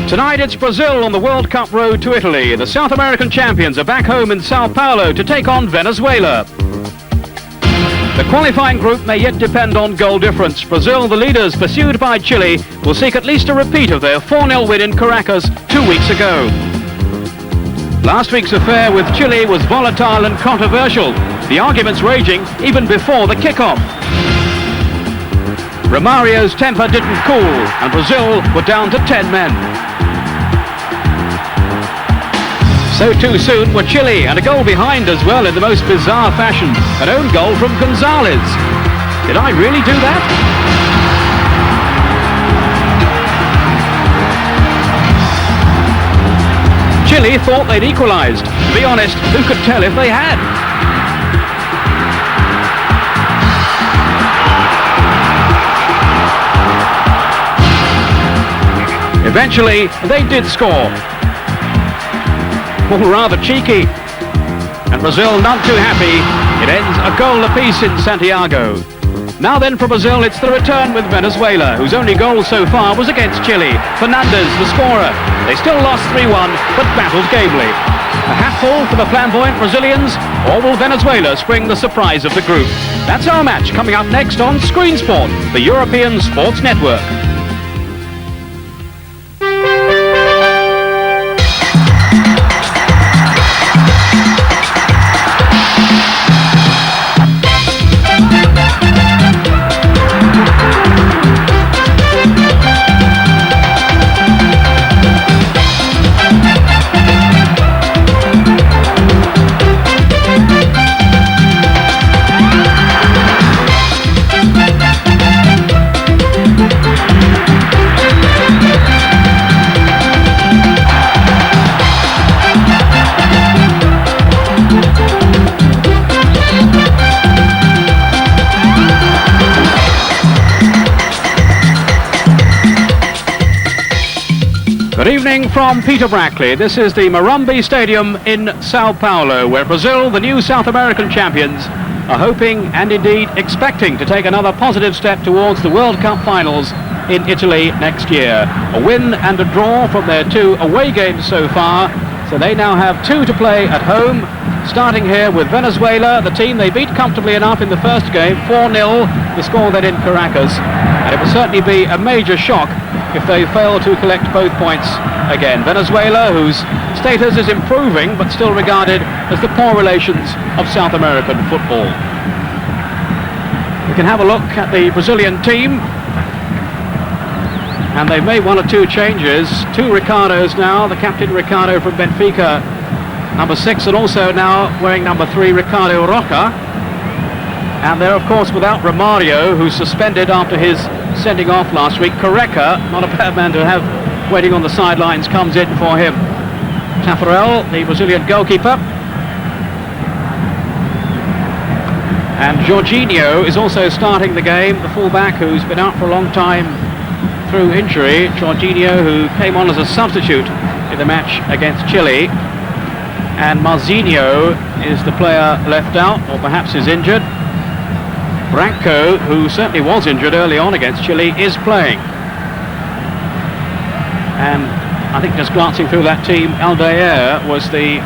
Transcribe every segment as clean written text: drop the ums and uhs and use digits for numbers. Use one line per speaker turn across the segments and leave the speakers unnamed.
Tonight it's Brazil on the World Cup road to Italy. The South American champions are back home in Sao Paulo to take on Venezuela. The qualifying group may yet depend on goal difference. Brazil, the leaders, pursued by Chile, will seek at least a repeat of their 4-0 win in Caracas 2 weeks ago. Last week's affair with Chile was volatile and controversial. The arguments raging even before the kick-off. Romario's temper didn't cool, and Brazil were down to 10 men. So too soon were Chile, and a goal behind as well in the most bizarre fashion. An own goal from Gonzalez. Did I really do that? Chile thought they'd equalised. To be honest, who could tell if they had? Eventually, they did score. All rather cheeky. And Brazil not too happy. It ends a goal apiece in Santiago. Now then for Brazil, it's the return with Venezuela, whose only goal so far was against Chile. Fernandez, the scorer. They still lost 3-1, but battled gamely. A hatful for the flamboyant Brazilians, or will Venezuela spring the surprise of the group? That's our match coming up next on Screen Sport, the European Sports Network. Good evening from Peter Brackley. This is the Morumbi Stadium in Sao Paulo, where Brazil, the new South American champions, are hoping and indeed expecting to take another positive step towards the World Cup finals in Italy next year. A win and a draw from their 2 away games so far, so they now have 2 to play at home, starting here with Venezuela, the team they beat comfortably enough in the first game, 4-0, the score then in Caracas, and it will certainly be a major shock if they fail to collect both points again. Venezuela, whose status is improving but still regarded as the poor relations of South American football. We can have a look at the Brazilian team, and they've made 1 or 2 changes. 2 Ricardos now, the captain Ricardo from Benfica, number 6, and also now wearing number 3, Ricardo Roca. And they're of course without Romario, who's suspended after his sending off last week. Correca, not a bad man to have waiting on the sidelines, comes in for him. Tafarel, the Brazilian goalkeeper. And Jorginho is also starting the game, the fullback who's been out for a long time through injury. Jorginho, who came on as a substitute in the match against Chile. And Marzinho is the player left out, or perhaps is injured. Branco, who certainly was injured early on against Chile, is playing. And I think just glancing through that team, Aldair was the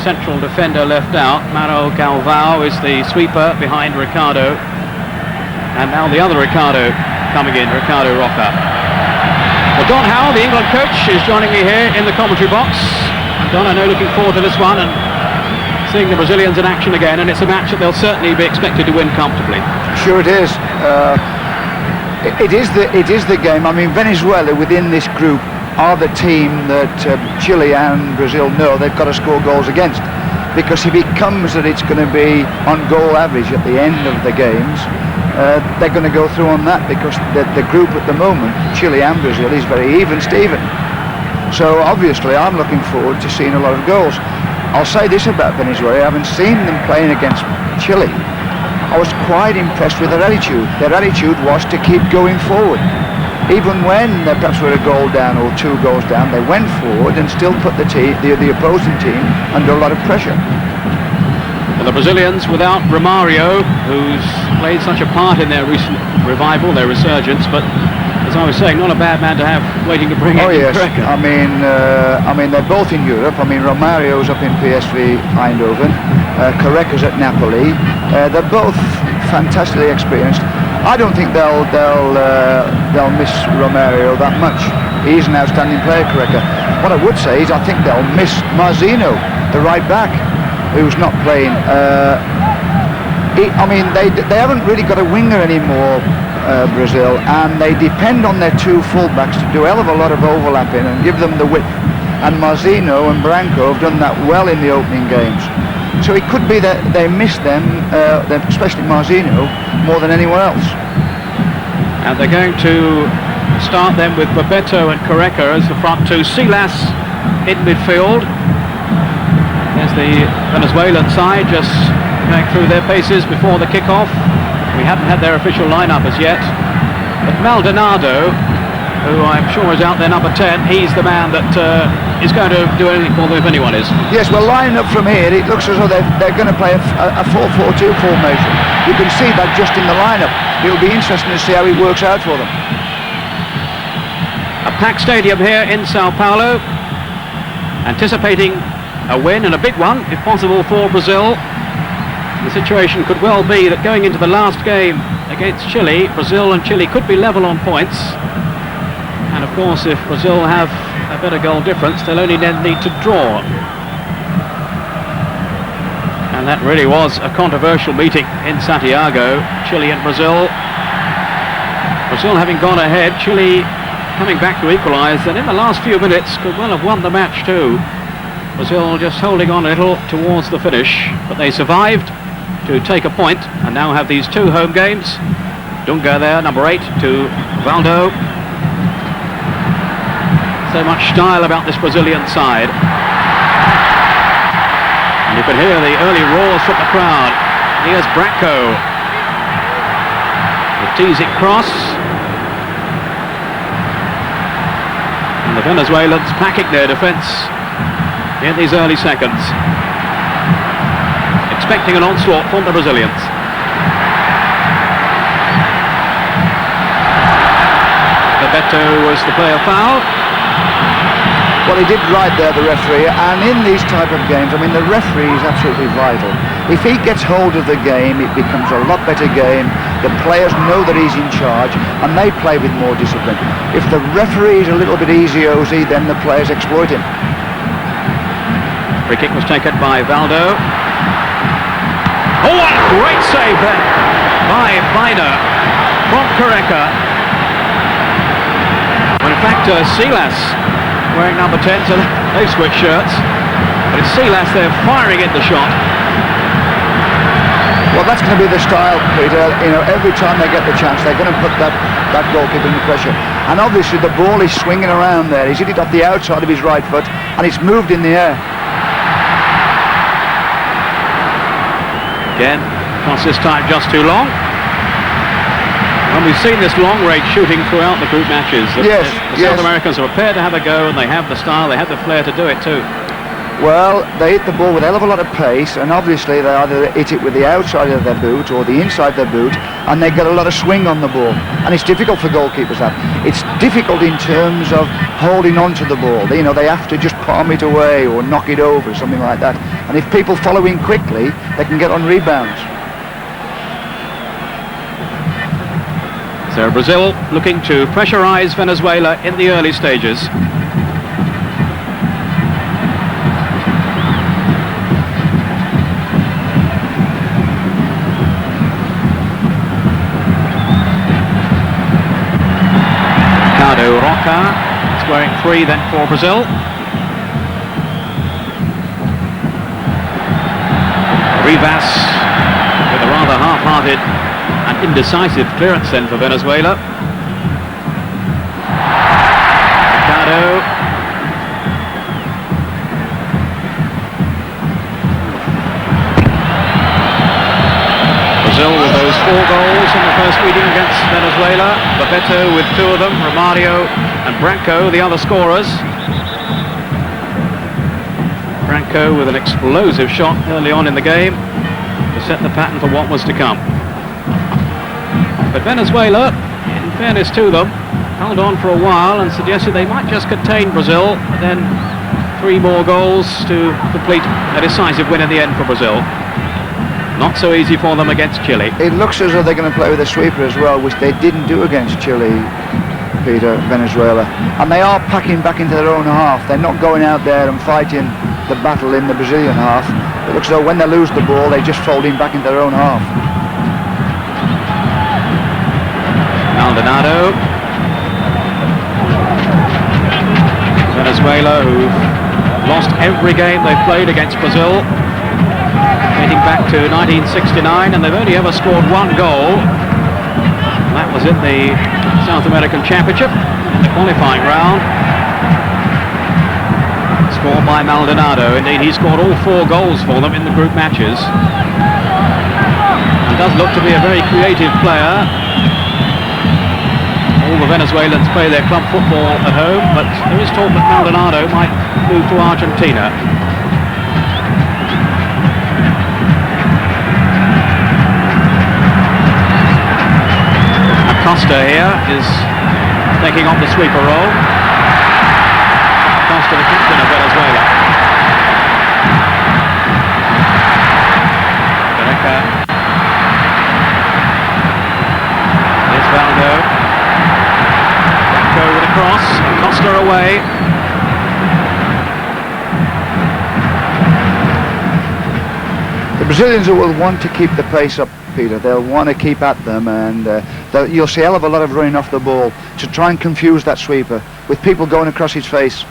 central defender left out. Mauro Galvão is the sweeper behind Ricardo. And now the other Ricardo coming in, Ricardo Roca. Well, Don Howe, the England coach, is joining me here in the commentary box. And Don, I know, looking forward to this one and seeing the Brazilians in action again, and it's a match that they'll certainly be expected to win comfortably.
Sure it is. It is the game. I mean, Venezuela within this group are the team that Chile and Brazil know they've got to score goals against, because if it comes that it's going to be on goal average at the end of the games, they're going to go through on that, because the group at the moment, Chile and Brazil, is very even Steven. So obviously I'm looking forward to seeing a lot of goals. I'll say this about Venezuela: I haven't seen them playing against Chile. I was quite impressed with their attitude. Their attitude was to keep going forward. Even when they perhaps were a goal down or 2 goals down, they went forward and still put the opposing team under a lot of pressure.
Well, the Brazilians without Romario, who's played such a part in their recent revival, their resurgence, but as as I was saying, not a bad man to have waiting to bring in.
Oh yes,
Correct.
I mean they're both in Europe. I mean Romario's up in PSV Eindhoven, Correca's at Napoli. They're both fantastically experienced. I don't think they'll miss Romario that much. He's an outstanding player, Correca. What I would say is I think they'll miss Marzino, the right back, who's not playing. I mean they haven't really got a winger anymore. Brazil, and they depend on their two fullbacks to do a hell of a lot of overlapping and give them the width, and Marzino and Branco have done that well in the opening games, so it could be that they miss them, especially Marzino, more than anyone else.
And they're going to start them with Bebeto and Correca as the front two, Silas in midfield. There's the Venezuelan side just going through their paces before the kick-off. We haven't had their official lineup as yet, but Maldonado, who I'm sure is out there number 10, he's the man that is going to do anything for them if anyone is.
Yes, well, lining up from here, it looks as though they're going to play a 4-4-2 formation. You can see that just in the lineup. It'll be interesting to see how it works out for them.
A packed stadium here in Sao Paulo, anticipating a win, and a big one, if possible, for Brazil. The situation could well be that going into the last game against Chile, Brazil and Chile could be level on points. And of course, if Brazil have a better goal difference, they'll only then need to draw. And that really was a controversial meeting in Santiago, Chile and Brazil. Brazil having gone ahead, Chile coming back to equalise, and in the last few minutes could well have won the match too. Brazil just holding on a little towards the finish, but they survived to take a point and now have these two home games. Dunga there, number 8, to Valdo. So much style about this Brazilian side. And you can hear the early roars from the crowd. Here's Branco. The teasing cross. And the Venezuelans packing their defence in these early seconds, expecting an onslaught from the Brazilians. Bebeto was the player foul.
Well, he did right there, the referee, and in these type of games, I mean, the referee is absolutely vital. If he gets hold of the game, it becomes a lot better game. The players know that he's in charge, and they play with more discipline. If the referee is a little bit easy-ozy, then the players exploit him.
Free kick was taken by Valdo. Oh, what a great save then by Viner from Correca. Well, in fact, Silas wearing number 10, so they've switched shirts. But it's Silas there firing in the shot.
Well, that's going to be the style, Peter. You know, every time they get the chance, they're going to put that goalkeeper under pressure. And obviously the ball is swinging around there. He's hit it off the outside of his right foot, and it's moved in the air.
Again, cost this time just too long. And we've seen this long-range shooting throughout the group matches.
Yes,
the South Americans are prepared to have a go, and they have the style, they have the flair to do it too.
Well, they hit the ball with a hell of a lot of pace, and obviously they either hit it with the outside of their boot or the inside of their boot, and they get a lot of swing on the ball. And it's difficult for goalkeepers that. It's difficult in terms of holding on to the ball. You know, they have to just palm it away or knock it over, something like that. And if people follow in quickly, they can get on rebounds.
So Brazil looking to pressurise Venezuela in the early stages. Roca scoring 3 then for Brazil. Rivas with a rather half-hearted and indecisive clearance then for Venezuela. Ricardo. Brazil with those 4 goals in the first meeting against Venezuela. Bebeto with 2 of them, Romario and Branco the other scorers. Branco with an explosive shot early on in the game to set the pattern for what was to come. But Venezuela, in fairness to them, held on for a while and suggested they might just contain Brazil, but then 3 more goals to complete a decisive win in the end for Brazil. Not so easy for them against Chile.
It looks as though they're going to play with a sweeper as well, which they didn't do against Chile, Peter, Venezuela. And they are packing back into their own half. They're not going out there and fighting the battle in the Brazilian half. It looks as though when they lose the ball, they just fold in back into their own half.
Maldonado. Venezuela, who've lost every game they've played against Brazil, dating back to 1969, and they've only ever scored 1 goal. That was in the South American Championship, in the qualifying round. Scored by Maldonado. Indeed, he scored all 4 goals for them in the group matches. And does look to be a very creative player. All the Venezuelans play their club football at home, but there is talk that Maldonado might move to Argentina. Acosta here is taking on the sweeper role. Acosta, the captain of Venezuela. Gareca. Here's Valdo. Go with a cross. Acosta away.
The Brazilians will want to keep the pace up, Peter. They'll want to keep at them, and you'll see a hell of a lot of running off the ball to try and confuse that sweeper, with people going across his face,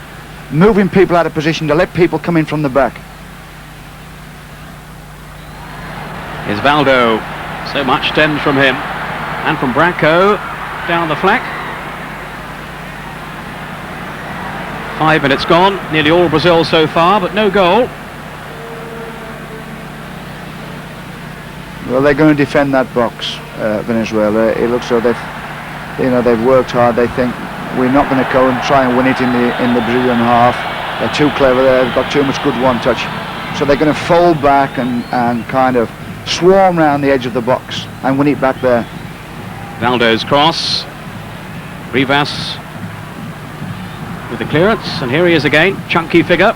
moving people out of position to let people come in from the back.
Here's Valdo. So much stems from him. And from Branco down the flank. 5 minutes gone. Nearly all Brazil so far, but no goal.
Well, they're going to defend that box, Venezuela. It looks like they've worked hard. They think we're not going to go and try and win it in the Brazilian half. They're too clever there. They've got too much good one touch. So they're going to fold back and kind of swarm around the edge of the box and win it back there.
Valdo's cross. Rivas with the clearance, and here he is again. Chunky figure.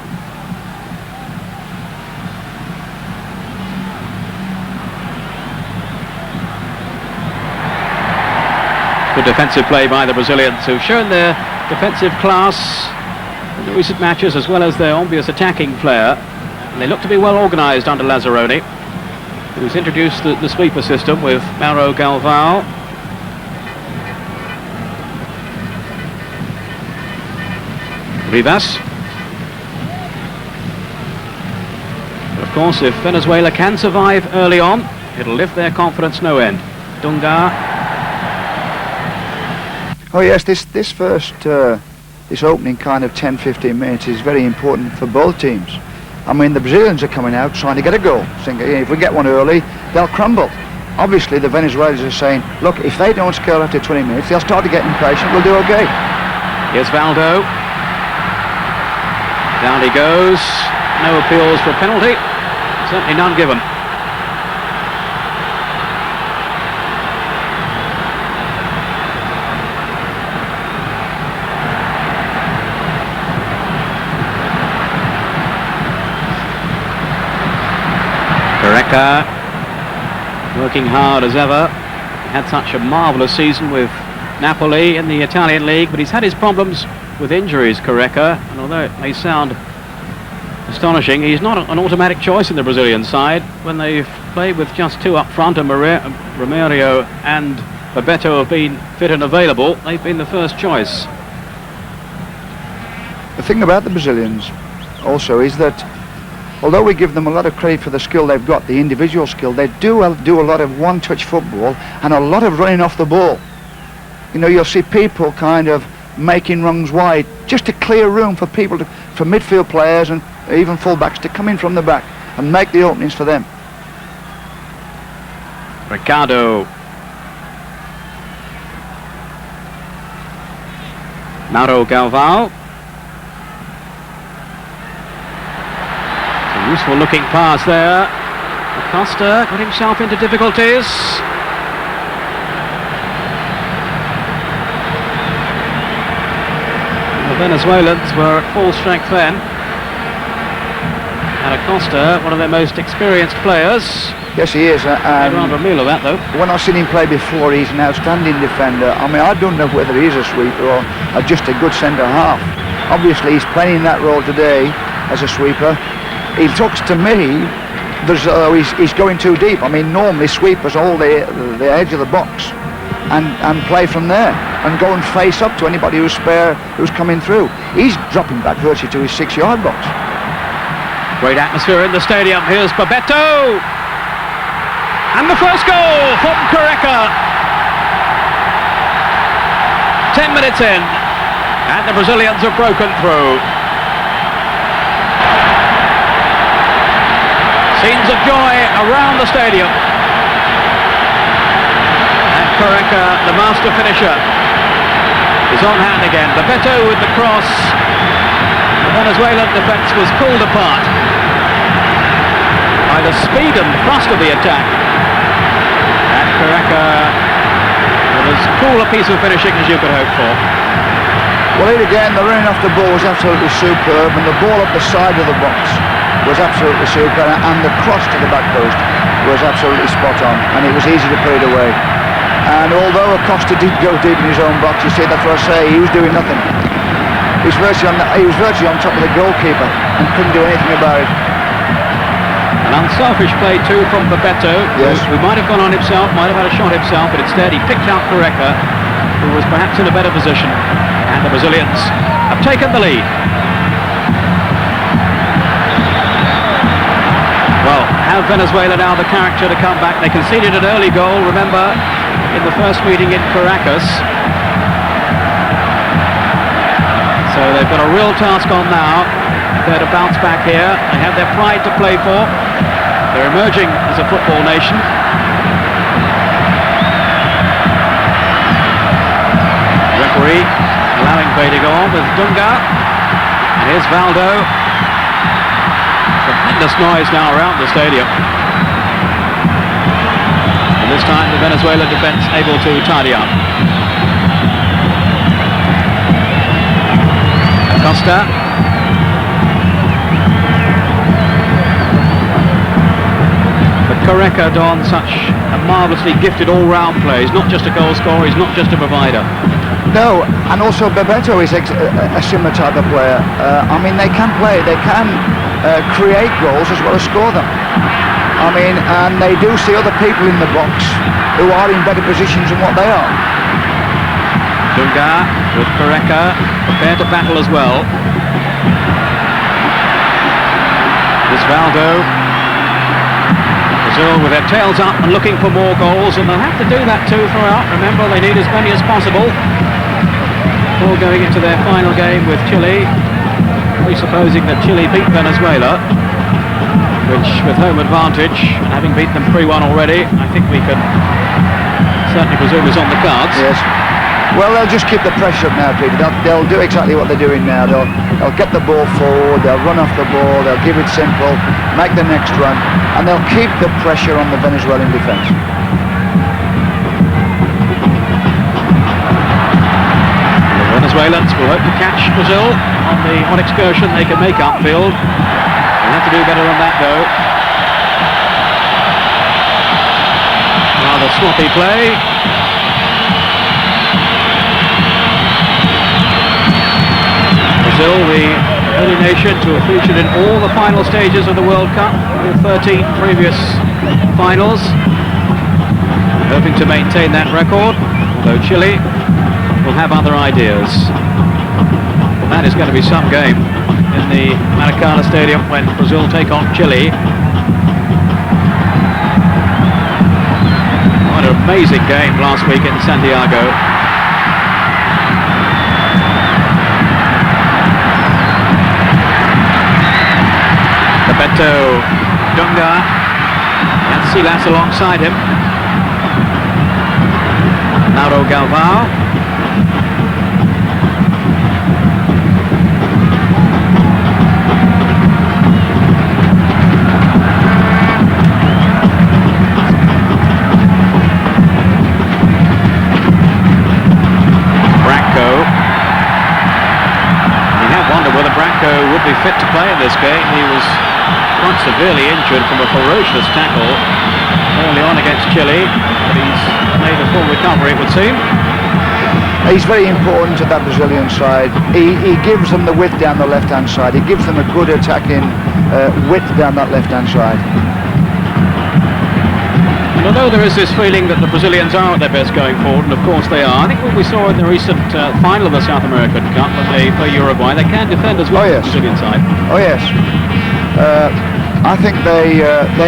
Good defensive play by the Brazilians, who've shown their defensive class in the recent matches, as well as their obvious attacking flair. And they look to be well organised under Lazzaroni, who's introduced the sweeper system with Mauro Galvão. Rivas. But of course, if Venezuela can survive early on, it'll lift their confidence no end. Dunga.
Oh yes, this opening kind of 10-15 minutes is very important for both teams. I mean, the Brazilians are coming out trying to get a goal, thinking if we get one early, they'll crumble. Obviously, the Venezuelans are saying, look, if they don't score after 20 minutes, they'll start to get impatient, we'll do okay.
Here's Valdo. Down he goes. No appeals for a penalty. Certainly none given. Gareca, working hard as ever. He had such a marvellous season with Napoli in the Italian league, but he's had his problems with injuries, Gareca, and although it may sound astonishing, he's not an automatic choice in the Brazilian side. When they've played with just 2 up front, and Romario and Bebeto have been fit and available, they've been the first choice.
The thing about the Brazilians also is that although we give them a lot of credit for the skill they've got, the individual skill, they do a lot of one-touch football and a lot of running off the ball. You know, you'll see people kind of making runs wide just to clear room for people, for midfield players and even full-backs to come in from the back and make the openings for them.
Ricardo. Mauro Galvão. A useful looking pass there. Acosta got himself into difficulties. Venezuelans were at full strength then. And Acosta, one of their most experienced players.
Yes, he is.
Made rather a meal of that, though.
When I've seen him play before, he's an outstanding defender. I mean, I don't know whether he's a sweeper or just a good centre-half. Obviously, he's playing that role today as a sweeper. He looks to me, he's going too deep. I mean, normally sweepers hold the edge of the box and play from there and go and face up to anybody who's coming through. He's dropping back virtually to his 6-yard box.
Great atmosphere in the stadium. Here's Bebeto. And the first goal from Careca. 10 minutes in. And the Brazilians have broken through. Scenes of joy around the stadium. And Careca, the master finisher, is on hand again. Bebeto with the cross. The Venezuelan defence was pulled apart by the speed and thrust of the attack. And Careca with as cool a piece of finishing as you could hope for.
Well, here again, the running off the ball was absolutely superb, and the ball up the side of the box was absolutely superb, and the cross to the back post was absolutely spot on, and it was easy to put it away. And although Acosta did go deep in his own box, you see, that's what I say, he was doing nothing. He was virtually on top of the goalkeeper and couldn't do anything about it.
An unselfish play too from Bebeto,
yes,
who might have gone on himself, might have had a shot himself, but instead he picked out Careca, who was perhaps in a better position, and the Brazilians have taken the lead. Well, have Venezuela now the character to come back? They conceded an early goal, remember, in the first meeting in Caracas. So they've got a real task on now. They're to bounce back here. They have their pride to play for. They're emerging as a football nation. The referee allowing play to go on with Dunga. And here's Valdo. Tremendous noise now around the stadium. And this time the Venezuelan defence able to tidy up. Acosta. But Careca done such a marvellously gifted all-round play. He's not just a goal scorer, he's not just a provider.
No, and also Bebeto is a similar type of player. I mean, they can play, they can create goals as well as score them. I mean, and they do see other people in the box who are in better positions than what they are.
Dunga with Careca, prepared to battle as well. There's Valdo. Brazil with their tails up and looking for more goals, and they'll have to do that too throughout. Remember, they need as many as possible before going into their final game with Chile. Presupposing that Chile beat Venezuela, which with home advantage, and having beaten them 3-1 already, I think we can certainly presume is on the cards.
Yes. Well, they'll just keep the pressure up now, Peter. They'll do exactly what they're doing now. They'll get the ball forward, they'll run off the ball, they'll give it simple, make the next run, and they'll keep the pressure on the Venezuelan defence.
The Venezuelans will hope to catch Brazil on the one excursion they can make upfield. They'll have to do better than that, though. Rather sloppy play. Brazil, the only nation to have featured in all the final stages of the World Cup, with 13 previous finals, hoping to maintain that record, although Chile will have other ideas. Well, that is going to be some game in the Maracana Stadium when Brazil take on Chile. What an amazing game last week in Santiago. Bebeto, Dunga, and Silas alongside him. Mauro Galvao. Branco. be fit to play in this game. He was quite severely injured from a ferocious tackle early on against Chile, but he's made a full recovery, it would seem.
He's very important to that Brazilian side. He gives them the width down the left-hand side. He gives them a good attacking width down that left-hand side.
And although there is this feeling that the Brazilians are at their best going forward, and of course they are, I think what we saw in the recent final of the South American Cup when they play Uruguay, they can defend as well,
oh, yes.
The Brazilian side.
Oh yes. I think they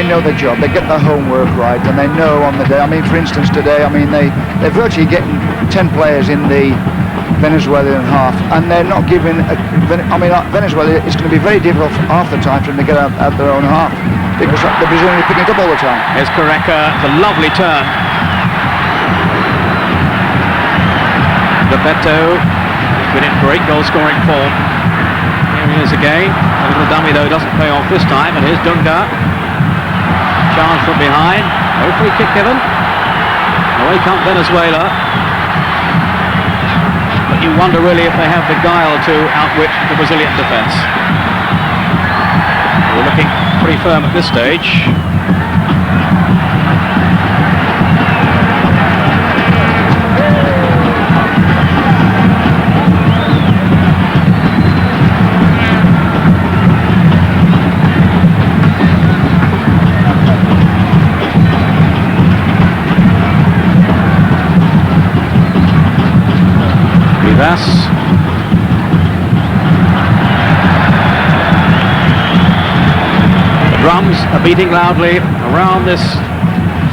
know their job. They get their homework right, and they know on the day. I mean, for instance, today, I mean, they're virtually getting 10 players in the Venezuelan half, and they're not giving. Venezuela, it's going to be very difficult half the time for them to get out their own half, because the Brazilians are picking it up all the time.
Here's Correca, it's a lovely turn. Bebeto, who's been in great goal-scoring form. Here he is again. A little dummy though, doesn't pay off this time. And here's Dunga. Charge from behind. No free kick given. Away comes Venezuela. But you wonder really if they have the guile to outwit the Brazilian defence. We're looking pretty firm at this stage. The drums are beating loudly around this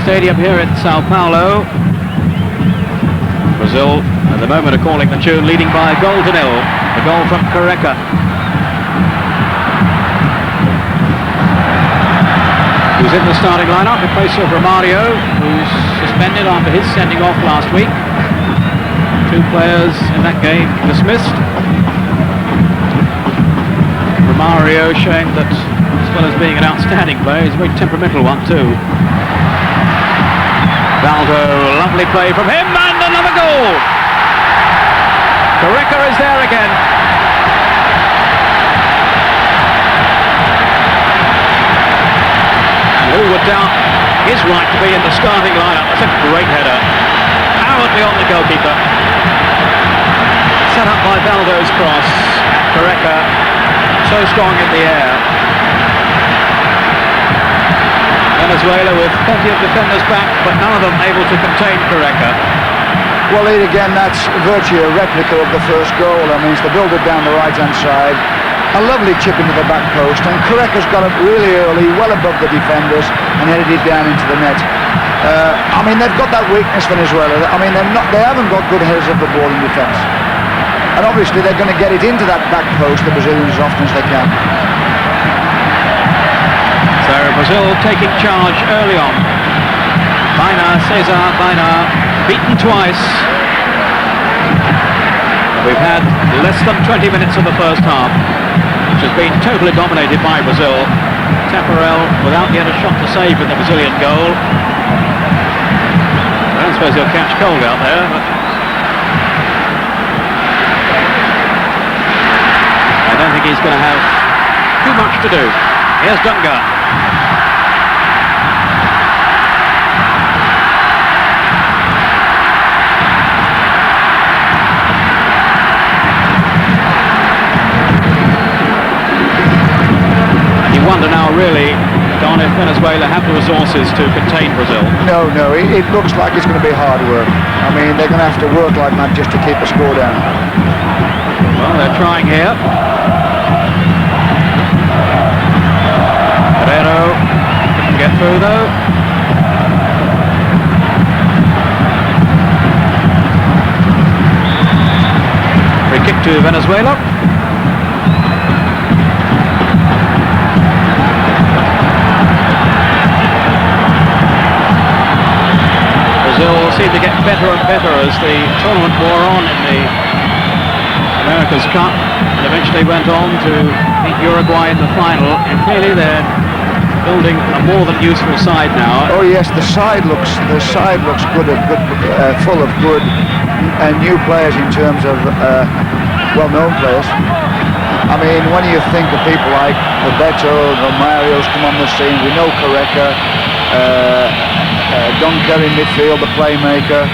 stadium here in Sao Paulo. Brazil at the moment are calling the tune, leading by a goal to nil. The goal from Correca. Who's in the starting lineup in place of Romario, who's suspended after his sending off last week. 2 players in that game dismissed. Romario showing that, as well as being an outstanding player, he's a very temperamental one too. Valdo, lovely play from him, and another goal! Correca is there again. And who would doubt his right to be in the starting lineup? That's a great header. Powerfully on the goalkeeper. Set up by Valdo's cross. Correca, so strong in the air. Venezuela with plenty of defenders back, but none of them able to contain Correca.
Well, again, that's virtually a replica of the first goal. I mean, it's the build-up down the right-hand side. A lovely chip into the back post, and Correca's got it really early, well above the defenders, and headed it down into the net. I mean, they've got that weakness, Venezuela. I mean, they haven't got good headers of the ball in defence. And obviously they're going to get it into that back post, the Brazilians, as often as they can.
So Brazil taking charge early on. Cesar Baena, beaten twice. We've had less than 20 minutes of the first half, which has been totally dominated by Brazil. Taparel without yet a shot to save with the Brazilian goal. I don't suppose he'll catch cold out there, but I don't think he's going to have too much to do. Here's Dunga. And you wonder now, really, Don, if Venezuela have the resources to contain Brazil.
No, it looks like it's going to be hard work. I mean, they're going to have to work like mad just to keep the score down.
Well, they're trying here. Guerrero couldn't get through though. Free kick to Venezuela. Brazil seemed to get better and better as the tournament wore on in the America's Cup, and eventually went on to beat Uruguay in the final, and clearly they're building a more than useful side now.
Oh yes, the side looks good, full of good new players in terms of well-known players. I mean, when you think of people like Roberto, Mario's come on the scene, we know Careca, Dunker in midfield, the playmaker,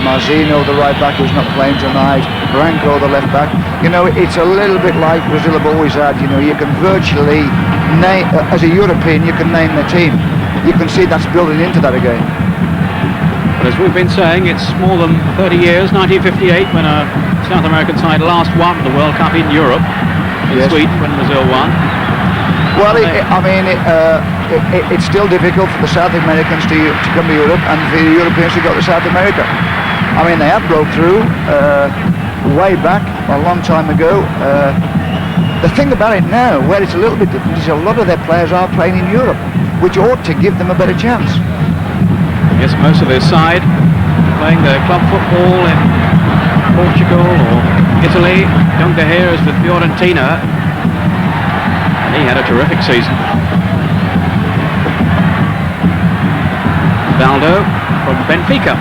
Marzino, the right back who's not playing tonight, Branco, the left back. You know, it's a little bit like Brazil have always had. You know, you can virtually name, as a European, you can name the team. You can see that's building into that again.
But as we've been saying, it's more than 30 years, 1958, when a South American side last won the World Cup in Europe, in Sweden, when Brazil won.
Well, it's still difficult for the South Americans to come to Europe and for the Europeans to go to South America. I mean, they have broke through way back, a long time ago. The thing about it now, where it's a little bit different, is a lot of their players are playing in Europe, which ought to give them a better chance.
Yes, most of their side playing their club football in Portugal or Italy. Dunga here is with Fiorentina, and he had a terrific season. Valdo from Benfica.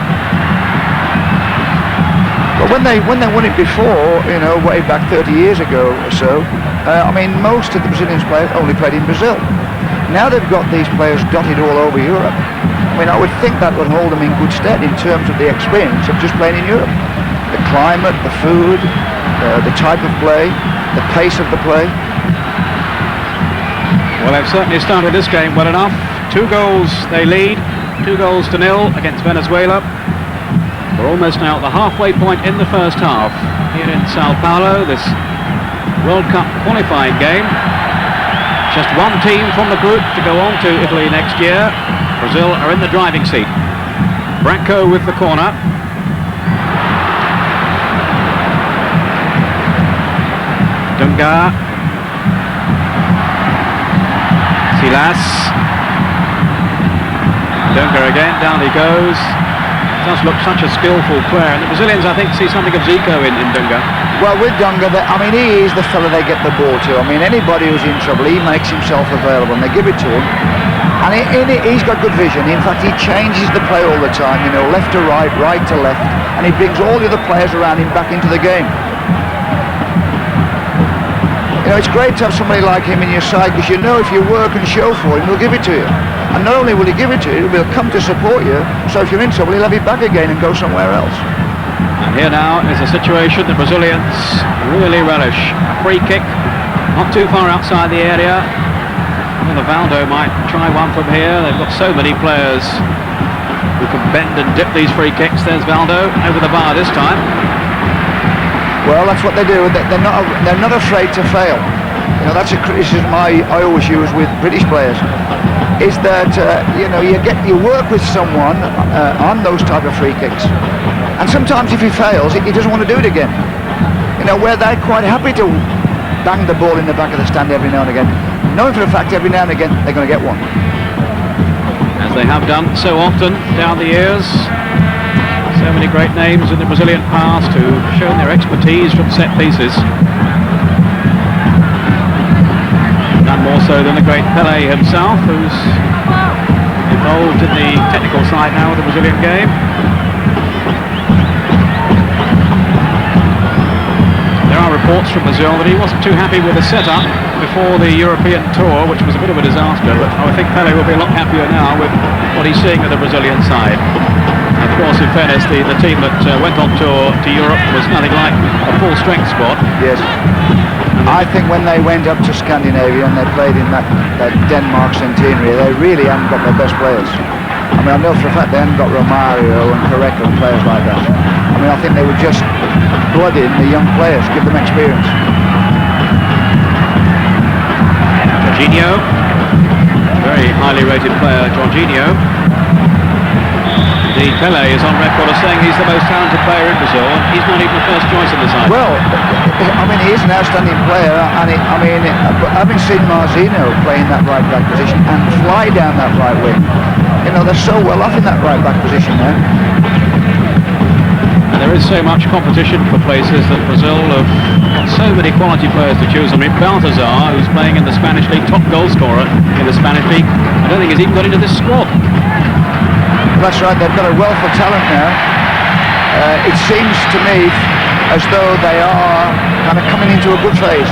But when they won it before, you know, way back 30 years ago or so, I mean, most of the Brazilian players only played in Brazil. Now they've got these players dotted all over Europe. I mean, I would think that would hold them in good stead in terms of the experience of just playing in Europe. The climate, the food, the type of play, the pace of the play.
Well, they've certainly started this game well enough. 2 goals they lead, 2-0 against Venezuela. We're almost now at the halfway point in the first half here in Sao Paulo, this World Cup qualifying game. Just one team from the group to go on to Italy next year. Brazil are in the driving seat. Branco with the corner. Dunga. Silas. Dunga again, down he goes. Does look such a skillful player, and the Brazilians, I think, see something of Zico in Dunga.
Well, with Dunga, I mean, he is the fella they get the ball to. I mean, anybody who's in trouble, he makes himself available, and they give it to him. And he's got good vision. In fact, he changes the play all the time, you know, left to right, right to left, and he brings all the other players around him back into the game. You know, it's great to have somebody like him in your side, because you know if you work and show for him, he'll give it to you. And not only will he give it to you, he'll come to support you, so if you're in trouble, he'll have it back again and go somewhere else.
And here now is a situation the Brazilians really relish. A free kick, not too far outside the area. Well, Valdo might try one from here. They've got so many players who can bend and dip these free kicks. There's Valdo over the bar this time.
Well, that's what they do. They're not afraid to fail. You know, that's a criticism I always use with British players. Is that you know, you work with someone on those type of free kicks, and sometimes if he fails, he doesn't want to do it again. You know, where they're quite happy to bang the ball in the back of the stand every now and again, knowing for a fact every now and again they're going to get one.
As they have done so often down the years. So many great names in the Brazilian past who've shown their expertise from set pieces. None more so than the great Pelé himself, who's involved in the technical side now of the Brazilian game. There are reports from Brazil that he wasn't too happy with the setup before the European tour, which was a bit of a disaster, but I think Pelé will be a lot happier now with what he's seeing with the Brazilian side. Of course, in fairness, the team that went on tour to Europe was nothing like a full-strength squad.
Yes. I think when they went up to Scandinavia and they played in that Denmark centenary, they really hadn't got their best players. I mean, I know for a fact they hadn't got Romario and Careca and players like that. I mean, I think they were just blooding the young players, give them experience.
Jorginho, very highly rated player, Jorginho. Indeed, Pelé is on record as saying he's the most talented player in Brazil, and he's not even the first choice in the side.
Well, I mean, he is an outstanding player, and having seen Marzino play in that right back position and fly down that right wing, you know, they're so well off in that right back position now.
And there is so much competition for places that Brazil have got so many quality players to choose. I mean, Baltazar, who's playing in the Spanish league, top goal scorer in the Spanish league, I don't think he's even got into this squad.
That's right, they've got a wealth of talent now. It seems to me, as though they are kind of coming into a good phase.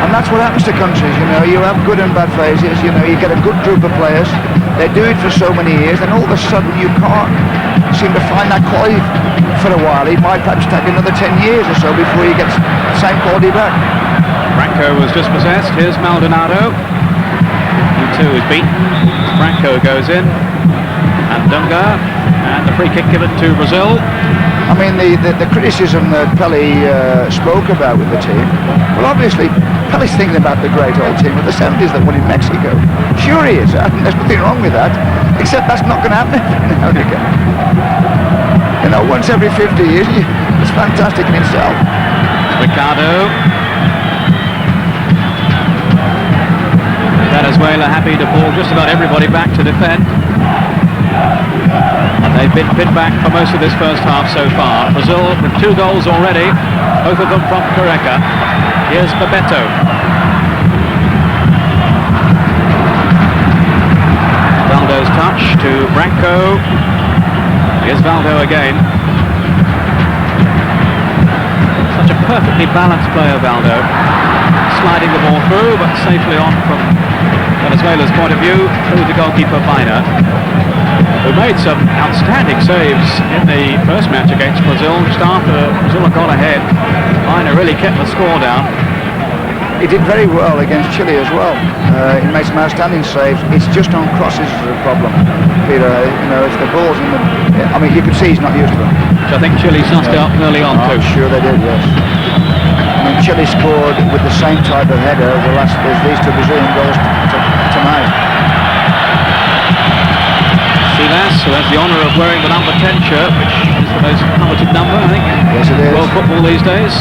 And that's what happens to countries, you know. You have good and bad phases, you know. You get a good group of players, they do it for so many years, and all of a sudden you can't seem to find that quality for a while. It might perhaps take another 10 years or so before he gets the same quality back.
Branco was dispossessed. Here's Maldonado. He too is beaten. Branco goes in. And Dunga. And the free kick given to Brazil.
I mean, the criticism that Pelé spoke about with the team, well, obviously, Pelé's thinking about the great old team of the 70s that won in Mexico. Sure he is. I mean, there's nothing wrong with that, except that's not going to happen now and again. You know, once every 50 years, it's fantastic in itself.
Ricardo. Venezuela happy to pull just about everybody back to defend. And they've been pinned back for most of this first half so far. Brazil with 2 goals already, both of them from Careca. Here's Bebeto. Valdo's touch to Branco. Here's Valdo again. Such a perfectly balanced player, Valdo. Sliding the ball through, but safely on from Venezuela's point of view, through the goalkeeper Baina, who made some outstanding saves in the first match against Brazil. Just after Brazil had gone ahead, Baina really kept the score down.
He did very well against Chile as well. He made some outstanding saves. It's just on crosses is a problem, Peter. You know, if the ball's in the... I mean, you can see he's not used to them.
Which I think Chile sussed out early on too.
Sure they did, yes. I mean, Chile scored with the same type of header as these 2 Brazilian goals tonight.
Silas, who has the honour of wearing the number 10 shirt, which is the most coveted number, I think.
Yes, it is.
World football these days.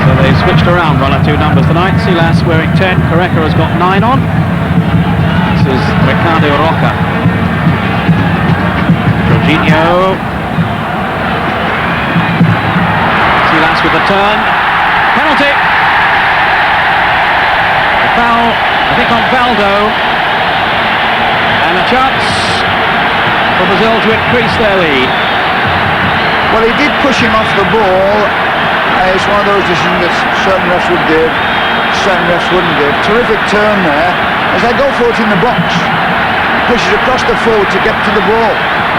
So they switched around 1 or 2 numbers tonight. Silas wearing 10, Careca has got 9 on. This is Ricardo Roca. Jorginho. Silas with the turn. Penalty. The foul, I think, on Valdo. And a chance for Brazil to increase their lead.
Well, he did push him off the ball. It's one of those decisions that certain refs would give, certain refs wouldn't give. Terrific turn there as they go for it in the box. Pushes across the field to get to the ball.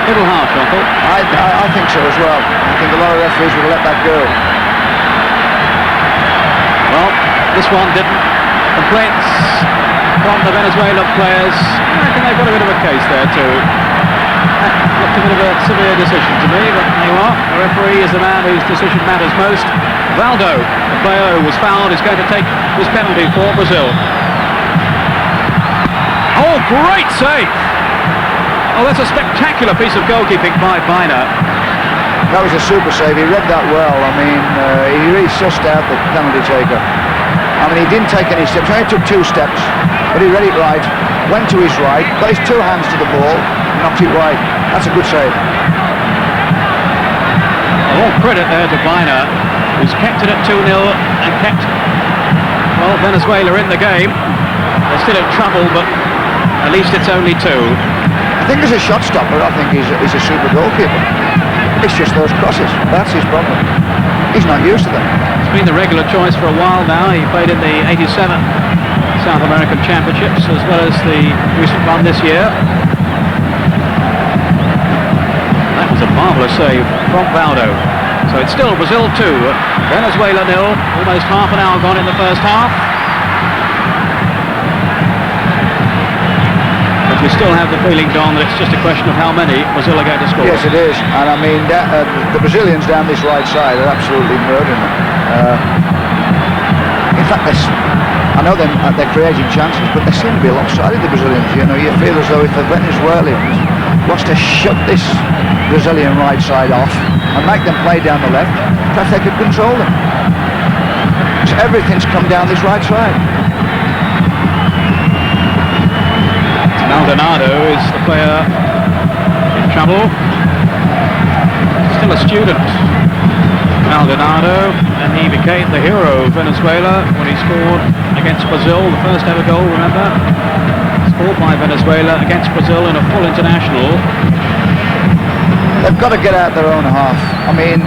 Little harsh, Uncle.
I think so as well. I think a lot of referees would have let that go.
Well, this one didn't. Complaints from the Venezuelan players. I reckon they've got a bit of a case there too. That looked a bit of a severe decision to me, but there you are. The referee is the man whose decision matters most. Valdo, the player who was fouled, is going to take this penalty for Brazil. Oh, great save! Oh, that's a spectacular piece of goalkeeping by Baina.
That was a super save. He read that well. I mean, he really sussed out the penalty taker. I mean, he didn't take any steps. He only took 2 steps, but he read it right, went to his right, got his 2 hands to the ball, knocked it right. That's a good save.
All credit there to Baina, who's kept it at 2-0 and kept, well, Venezuela in the game. They're still in trouble, but at least it's only 2.
I think as a shot stopper, I think he's a super goalkeeper. It's just those crosses. That's his problem. He's not used to them.
It's been the regular choice for a while now. He played in the '87 South American Championships as well as the recent one this year. That was a marvellous save from Valdo. So it's still Brazil 2, Venezuela 0. Almost half an hour gone in the first half. We still have the feeling, Don, that it's just a question of how many Brazil are going to score.
Yes, it is. And I mean, the Brazilians down this right side are absolutely murdering them. In fact, I know they're creating chances, but they seem to be lopsided, the Brazilians. You know, you feel as though if the Venezuelans was to shut this Brazilian right side off and make them play down the left, perhaps they could control them. So everything's come down this right side.
Maldonado is the player in trouble. Still a student, Maldonado, and he became the hero of Venezuela when he scored against Brazil, the first ever goal, remember? Scored by Venezuela against Brazil in a full international.
They've got to get out their own half. I mean,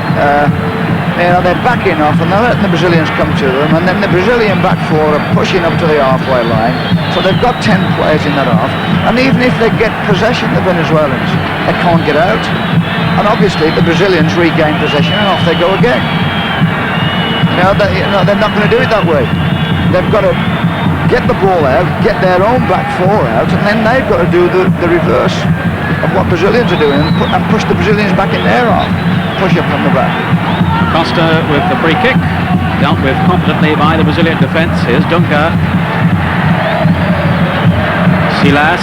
they're backing off and they're letting the Brazilians come to them, and then the Brazilian back four are pushing up to the halfway line. So they've got 10 players in that half, and even if they get possession, the Venezuelans, they can't get out. And obviously the Brazilians regain possession and off they go again. They're not going to do it that way. They've got to get the ball out, get their own back four out, and then they've got to do the reverse of what Brazilians are doing and push the Brazilians back in their half. Push up from the back.
Costa with the free kick, dealt with competently by the Brazilian defence. Here's Dunga. Silas.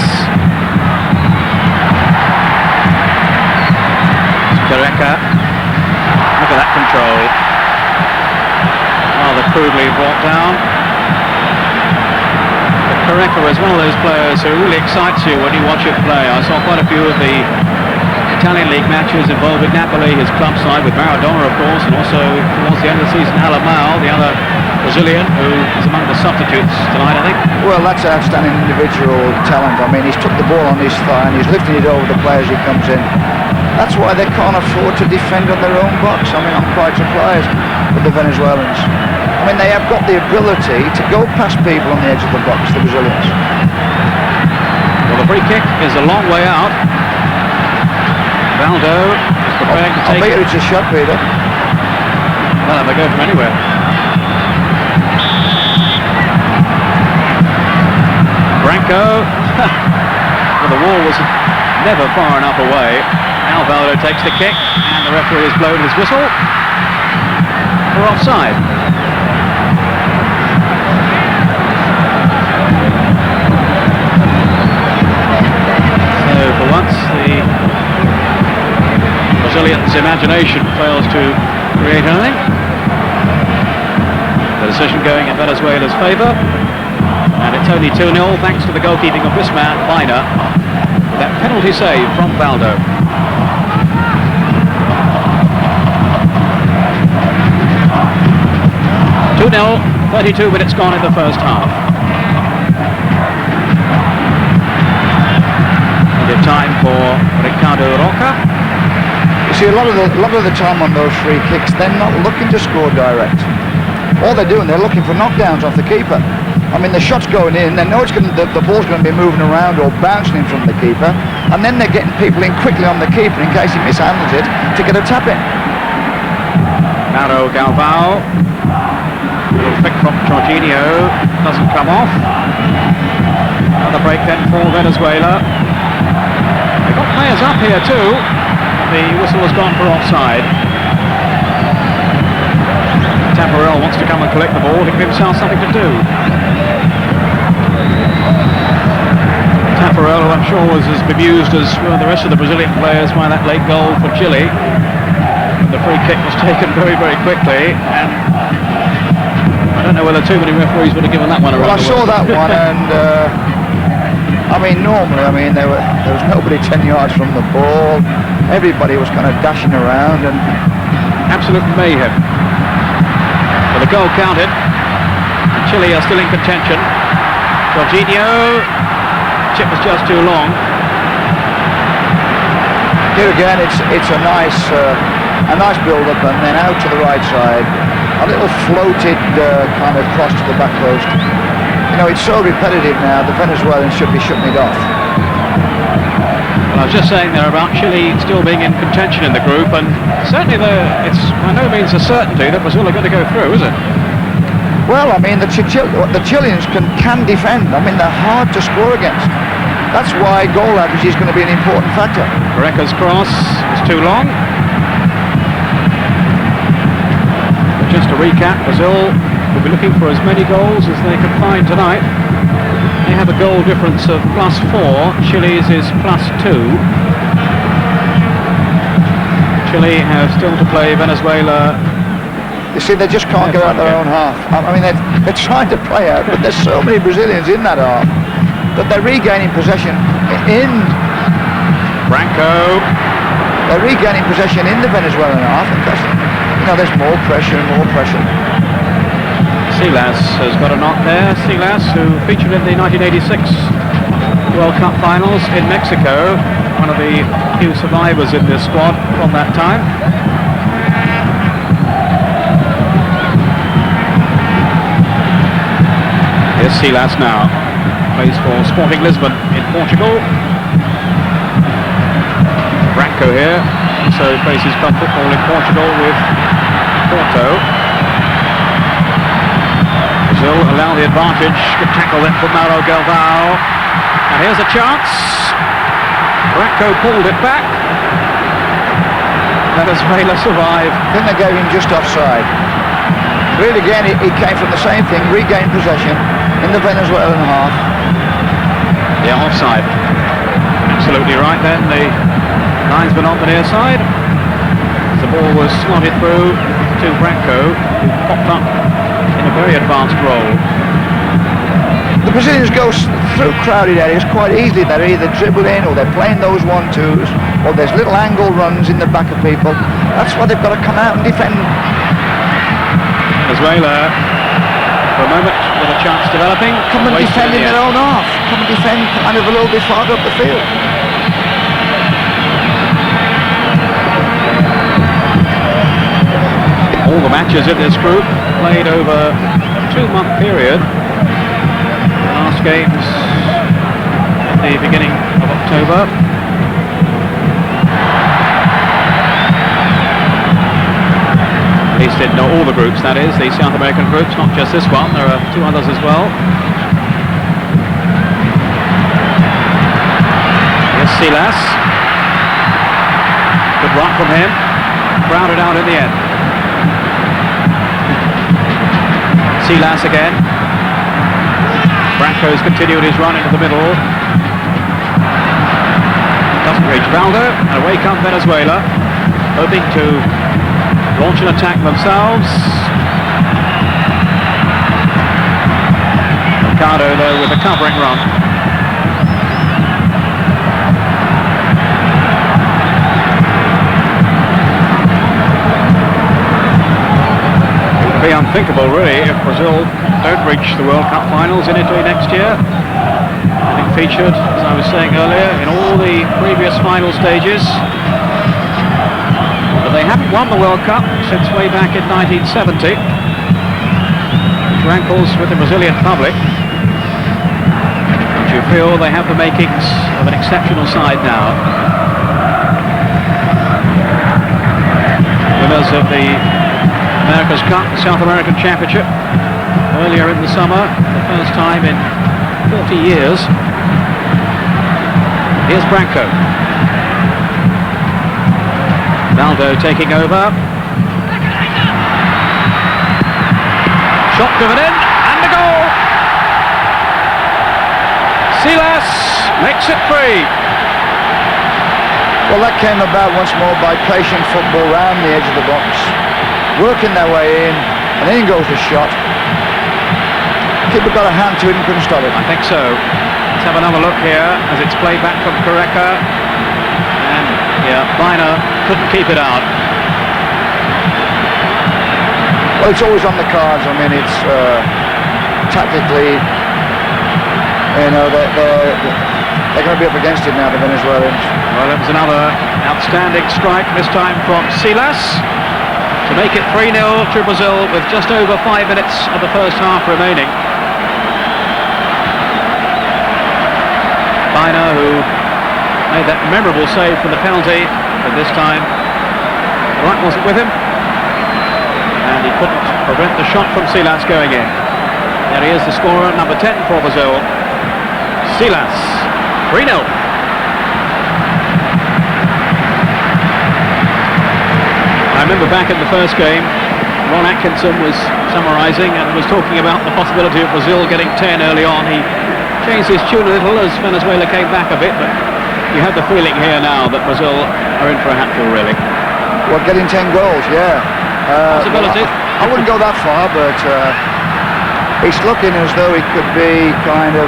Careca. Look at that control. Rather crudely brought down. But Careca is one of those players who really excites you when you watch him play. I saw quite a few of the Italian league matches involving Napoli, his club side, with Maradona, of course, and also towards the end of the season, Alamao, the other Brazilian, who is among the substitutes tonight, I think.
Well, that's outstanding individual talent. I mean, he's took the ball on his thigh and he's lifting it over the players he comes in. That's why they can't afford to defend on their own box. I mean, I'm quite surprised with the Venezuelans. I mean, they have got the ability to go past people on the edge of the box, the Brazilians.
Well, the free kick is a long way out. Valdo is preparing to take it.
It's a shot, Peter.
Well, they go from anywhere. Branco. Well, the wall was never far enough away. Now Valdo takes the kick, and the referee has blown his whistle for offside. So for once, the Brazilians' imagination fails to create anything. The decision going in Venezuela's favour, and it's only 2-0 thanks to the goalkeeping of this man, Biner. That penalty save from Valdo. 2-0, 32 minutes gone in the first half. Plenty of time for Ricardo Roca.
You see, a lot of the time on those free kicks, they're not looking to score direct. All they're doing, they're looking for knockdowns off the keeper. I mean, the shot's going in, they know the ball's going to be moving around or bouncing in from the keeper, and then they're getting people in quickly on the keeper in case he mishandles it to get a tap in.
Mauro Galvao. Little flick from Jorginho, doesn't come off. Another break then for Venezuela. They've got players up here too. The whistle has gone for offside. Taparel wants to come and collect the ball to give himself something to do. Taparel, who I'm sure was as bemused as the rest of the Brazilian players by that late goal for Chile. The free kick was taken very, very quickly, and I don't know whether too many referees would have given that one a run.
Well, I saw that one, and I mean, normally, there was nobody 10 yards from the ball. Everybody was kind of dashing around, and
absolute mayhem. But the goal counted. Chile are still in contention. Jorginho, chip was just too long.
Here again, it's a nice build-up, and then out to the right side. A little floated kind of cross to the back post. It's so repetitive now, the Venezuelans should be shutting it off.
Well, I was just saying there about Chile still being in contention in the group, and certainly it's by no means a certainty that Brazil are going to go through, is it?
Well, I mean, the Chileans can defend. I mean, they're hard to score against. That's why goal average is going to be an important factor.
Careca's cross was too long. Just to recap, Brazil will be looking for as many goals as they can find tonight. They have a goal difference of +4. Chile's is +2. Chile have still to play Venezuela.
You see, they just can't get out their own half. I mean, they're trying to play out, but there's so many Brazilians in that half that they're regaining possession in
Branco.
They're regaining possession in the Venezuelan half. There's more pressure and more pressure.
Silas has got a knock there. Silas, who featured in the 1986 World Cup finals in Mexico. One of the few survivors in this squad from that time. Here's Silas now. Plays for Sporting Lisbon in Portugal. Branco here. Also plays his club football in Portugal with Porto. Brazil allow the advantage. Good tackle then from Mauro Galvão. And here's a chance. Branco pulled it back. Venezuela survived.
I think they gave him just offside. Really, again, he came from the same thing, regained possession in the Venezuelan half.
Yeah, offside. Absolutely right then. The linesman on the near side. The ball was slotted through to Branco, who popped up in a very advanced role.
The Brazilians go through crowded areas quite easily. They're either dribbling or they're playing those 1-2s, or there's little angle runs in the back of people. That's why they've got to come out and defend.
Venezuela, for a moment, with a chance developing.
Come and defend in their own half. Come and defend kind of a little bit farther up the field.
All the matches in this group played over a 2-month period. The last games at the beginning of October. At least in all the groups, that is, the South American groups, not just this one. There are 2 others as well. Here's Silas. Good run from him. Grounded out in the end. Silas again. Branco's continued his run into the middle. Doesn't reach Valdo, and away comes Venezuela, hoping to launch an attack themselves. Ricardo, though, with a covering run. Be unthinkable really if Brazil don't reach the World Cup finals in Italy next year. Having featured, as I was saying earlier, in all the previous final stages. But they haven't won the World Cup since way back in 1970, which rankles with the Brazilian public. But you feel they have the makings of an exceptional side now. Winners of the America's Cup, South American Championship, earlier in the summer, the first time in 40 years. Here's Branco. Valdo taking over. Shot driven in, and the goal! Silas makes it 3.
Well, that came about once more by patient football round the edge of the box, working their way in, and in goes the shot. Keeper got a hand to it and couldn't stop it.
I think so. Let's have another look here as it's played back from Careca. And, yeah, Biner couldn't keep it out.
Well, it's always on the cards. I mean, it's tactically, you know, they're going to be up against it now, the Venezuelans.
Well, it was another outstanding strike, this time from Silas, to make it 3-0 to Brazil with just over 5 minutes of the first half remaining. Biner, who made that memorable save for the penalty, but this time the right wasn't with him, and he couldn't prevent the shot from Silas going in. There he is, the scorer, number 10 for Brazil, Silas. 3-0. I remember back in the first game, Ron Atkinson was summarising and was talking about the possibility of Brazil getting 10 early on. He changed his tune a little as Venezuela came back a bit, but you have the feeling here now that Brazil are in for a hatful, really.
Well, getting 10 goals, yeah.
Possibility.
I wouldn't go that far, but it's looking as though it could be kind of...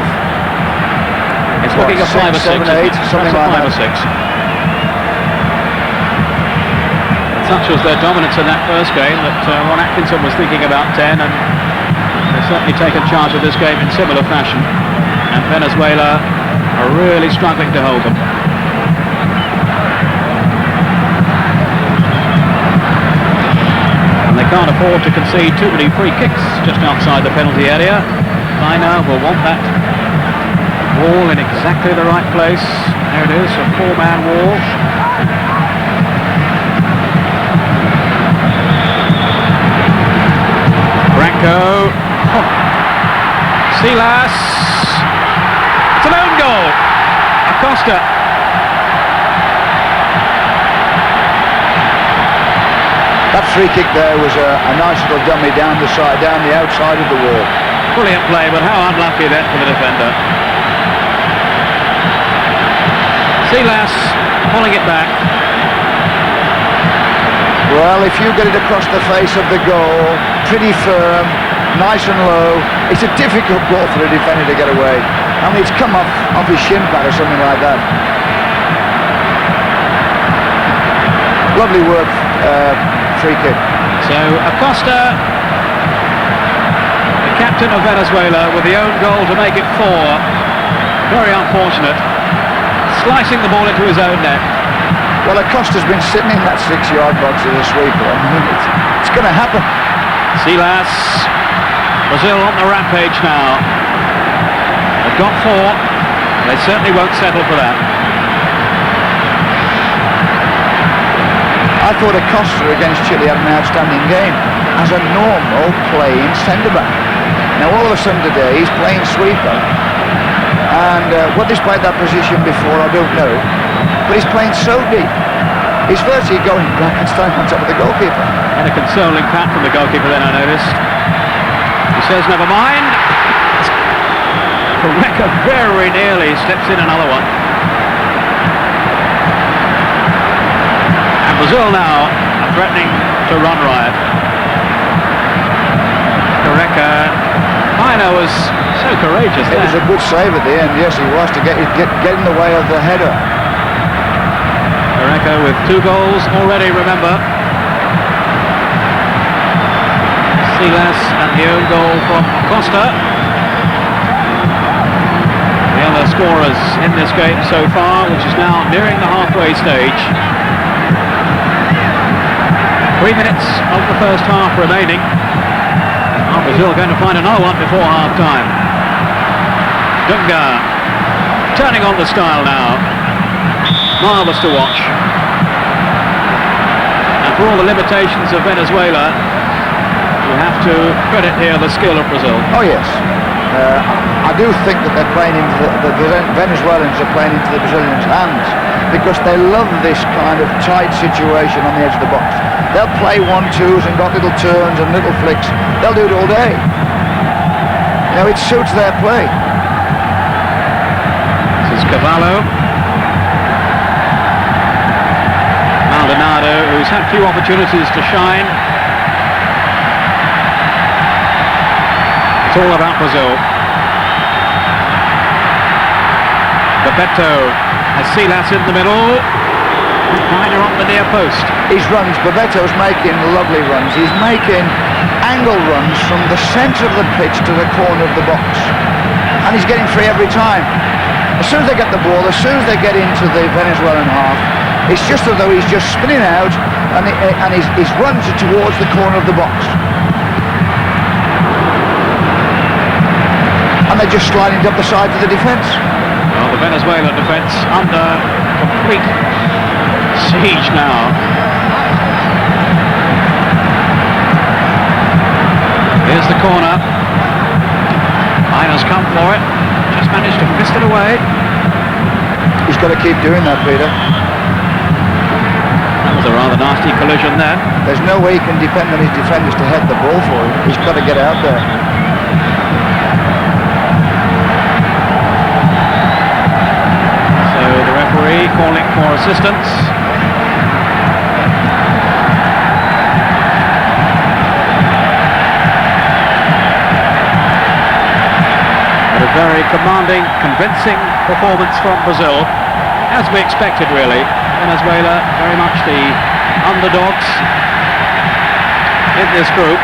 It's looking a 5 or 6,
7, 8, something like that.
5 or 6. Such was their dominance in that first game that Ron Atkinson was thinking about 10, and they've certainly taken charge of this game in similar fashion. And Venezuela are are really struggling to hold them. And they can't afford to concede too many free kicks just outside the penalty area. Pina will want that wall in exactly the right place. There it is, a four-man wall. Branco. Oh. Silas. It's an own goal. Acosta.
That free kick there was a nice little dummy down the outside of the wall.
Brilliant play, but how unlucky then for the defender. Silas pulling it back.
Well, if you get it across the face of the goal, pretty firm, nice and low, it's a difficult ball for the defender to get away. I mean, it's come off his shin pad or something like that. Lovely work, free kick.
So Acosta, the captain of Venezuela, with the own goal to make it 4. Very unfortunate. Slicing the ball into his own net.
Well, Acosta's been sitting in that 6-yard box as a sweeper. I mean, it's going to happen.
Silas. Brazil on the rampage now. They've got 4. They certainly won't settle for that.
I thought Acosta against Chile had an outstanding game as a normal playing centre-back. Now all of a sudden today he's playing sweeper, and whether he's played that position before I don't know, but he's playing so deep. He's virtually going back and standing on top of the goalkeeper.
And a consoling pat from the goalkeeper then, I noticed. He says never mind. Correca very nearly slips in another one. Brazil now are threatening to run riot. Correca. Pina was so courageous there.
It was a good save at the end, yes he was, to get in the way of the header.
Correca with 2 goals already, remember. Silas and the own goal from Costa. The other scorers in this game so far, which is now nearing the halfway stage. 3 minutes of the first half remaining. Are Brazil going to find another one before half-time? Dunga turning on the style now. Marvellous to watch. And for all the limitations of Venezuela, you have to credit here the skill of Brazil.
Oh yes. I do think that they're playing into the Venezuelans are playing into the Brazilians' hands, because they love this kind of tight situation on the edge of the box. They'll play 1-2s and got little turns and little flicks. They'll do it all day. You know, it suits their play.
This is Cavallo. Maldonado, who's had few opportunities to shine. It's all about Brazil. Bebeto has Silas in the middle. Pina on the near post.
His runs, Bebeto's making lovely runs. He's making angle runs from the centre of the pitch to the corner of the box. And he's getting free every time. As soon as they get the ball, as soon as they get into the Venezuelan half, it's just as though he's just spinning out and his runs are towards the corner of the box. And they're just sliding up the sides of the defence.
Well, the Venezuelan defence under complete siege now. Here's the corner. Pina's come for it. Just managed to fist it away.
He's got to keep doing that, Peter.
That was a rather nasty collision then.
There's no way he can depend on his defenders to head the ball for him. He's got to get out there.
Calling for assistance. But a very commanding, convincing performance from Brazil, as we expected really. Venezuela very much the underdogs in this group.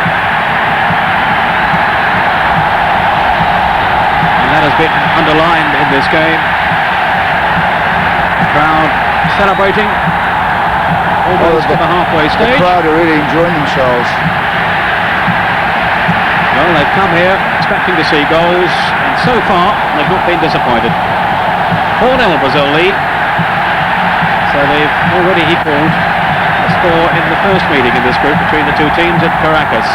And that has been underlined in this game. celebrating almost to the halfway stage.
The crowd are really enjoying themselves.
Well, they've come here expecting to see goals, and so far they've not been disappointed. 4-0 Brazil lead, so they've already equalled the score in the first meeting in this group between the two teams at Caracas.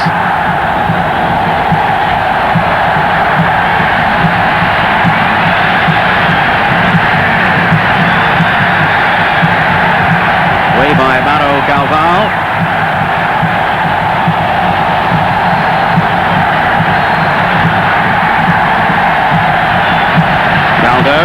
By Mano Galvão. Valdo.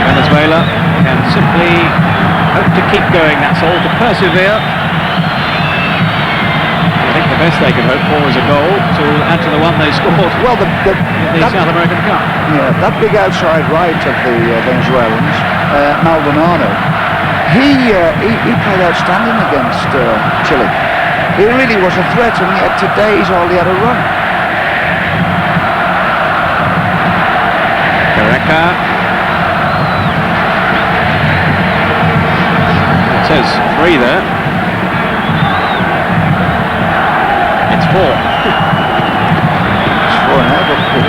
Venezuela can simply hope to keep going, that's all, to persevere. The best they can hope for is a goal to add to the one they scored.
Well,
in the South American Cup.
Yeah, that big outside right of the Venezuelans, Maldonado, he played outstanding against Chile. He really was a threat, and yet today he's hardly had a run.
Careca. It says 3 there. It's 4.
It's 4 now, but
free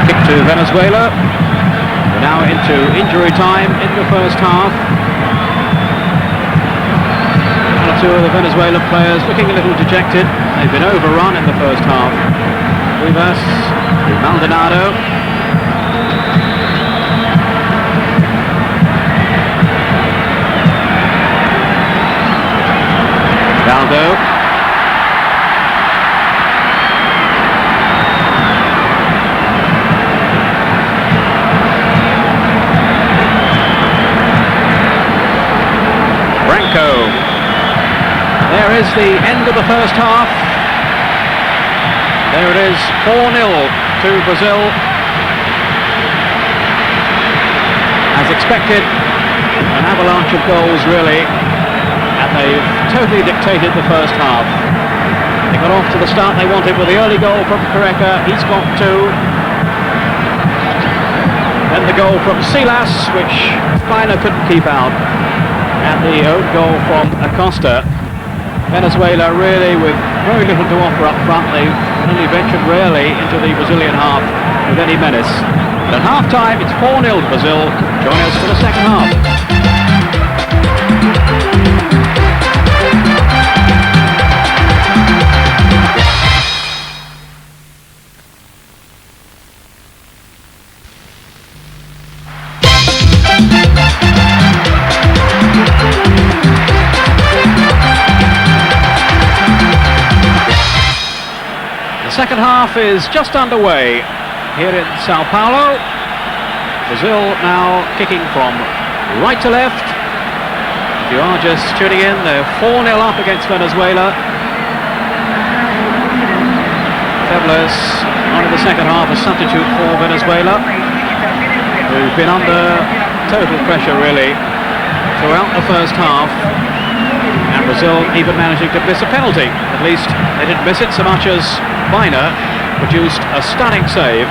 kick to Venezuela. We're now into injury time in the first half. One or two of the Venezuelan players looking a little dejected. They've been overrun in the first half. Rivas, Maldonado. Valdo. Branco. There is the end of the first half. There it is, 4-0 to Brazil. As expected, an avalanche of goals really, and they've totally dictated the first half. They got off to the start they wanted with the early goal from Careca. He's got 2. Then the goal from Silas, which Finer couldn't keep out, and the own goal from Acosta. Venezuela really with very little to offer up front. They've only ventured rarely into the Brazilian half with any menace. But at half-time, it's 4-0 Brazil. Join us for the second half. Second half is just underway here in Sao Paulo. Brazil now kicking from right to left. If you are just tuning in, they're 4-0 up against Venezuela. Febres on in the second half, a substitute for Venezuela, who've been under total pressure really throughout the first half. And Brazil even managing to miss a penalty. At least they didn't miss it so much as Viner produced a stunning save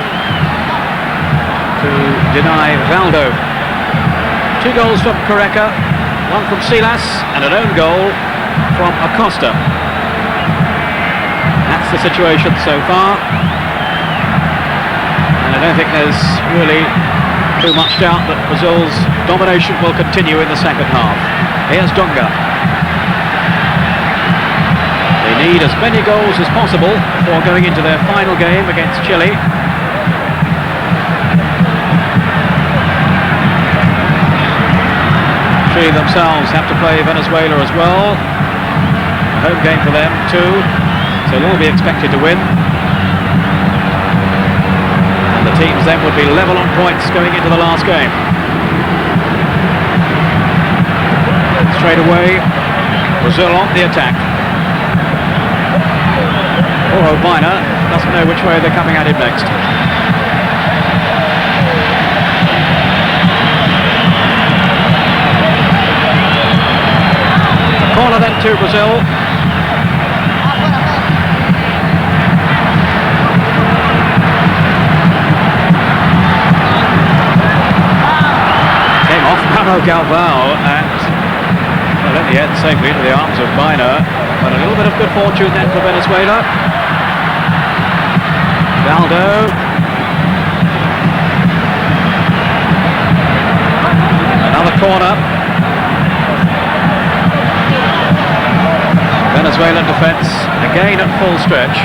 to deny Valdo. 2 goals from Careca, 1 from Silas, and an own goal from Acosta. That's the situation so far. And I don't think there's really too much doubt that Brazil's domination will continue in the second half. Here's Dunga. They need as many goals as possible before going into their final game against Chile. Chile themselves have to play Venezuela as well. A home game for them too, so they'll all be expected to win. And the teams then would be level on points going into the last game. Straight away, Brazil on the attack. Poor O'Biner doesn't know which way they're coming at him next. A corner then to Brazil. Galvao and well, in the end safely into the arms of Biner, but a little bit of good fortune then for Venezuela. Valdo, another corner. Venezuelan defence again at full stretch,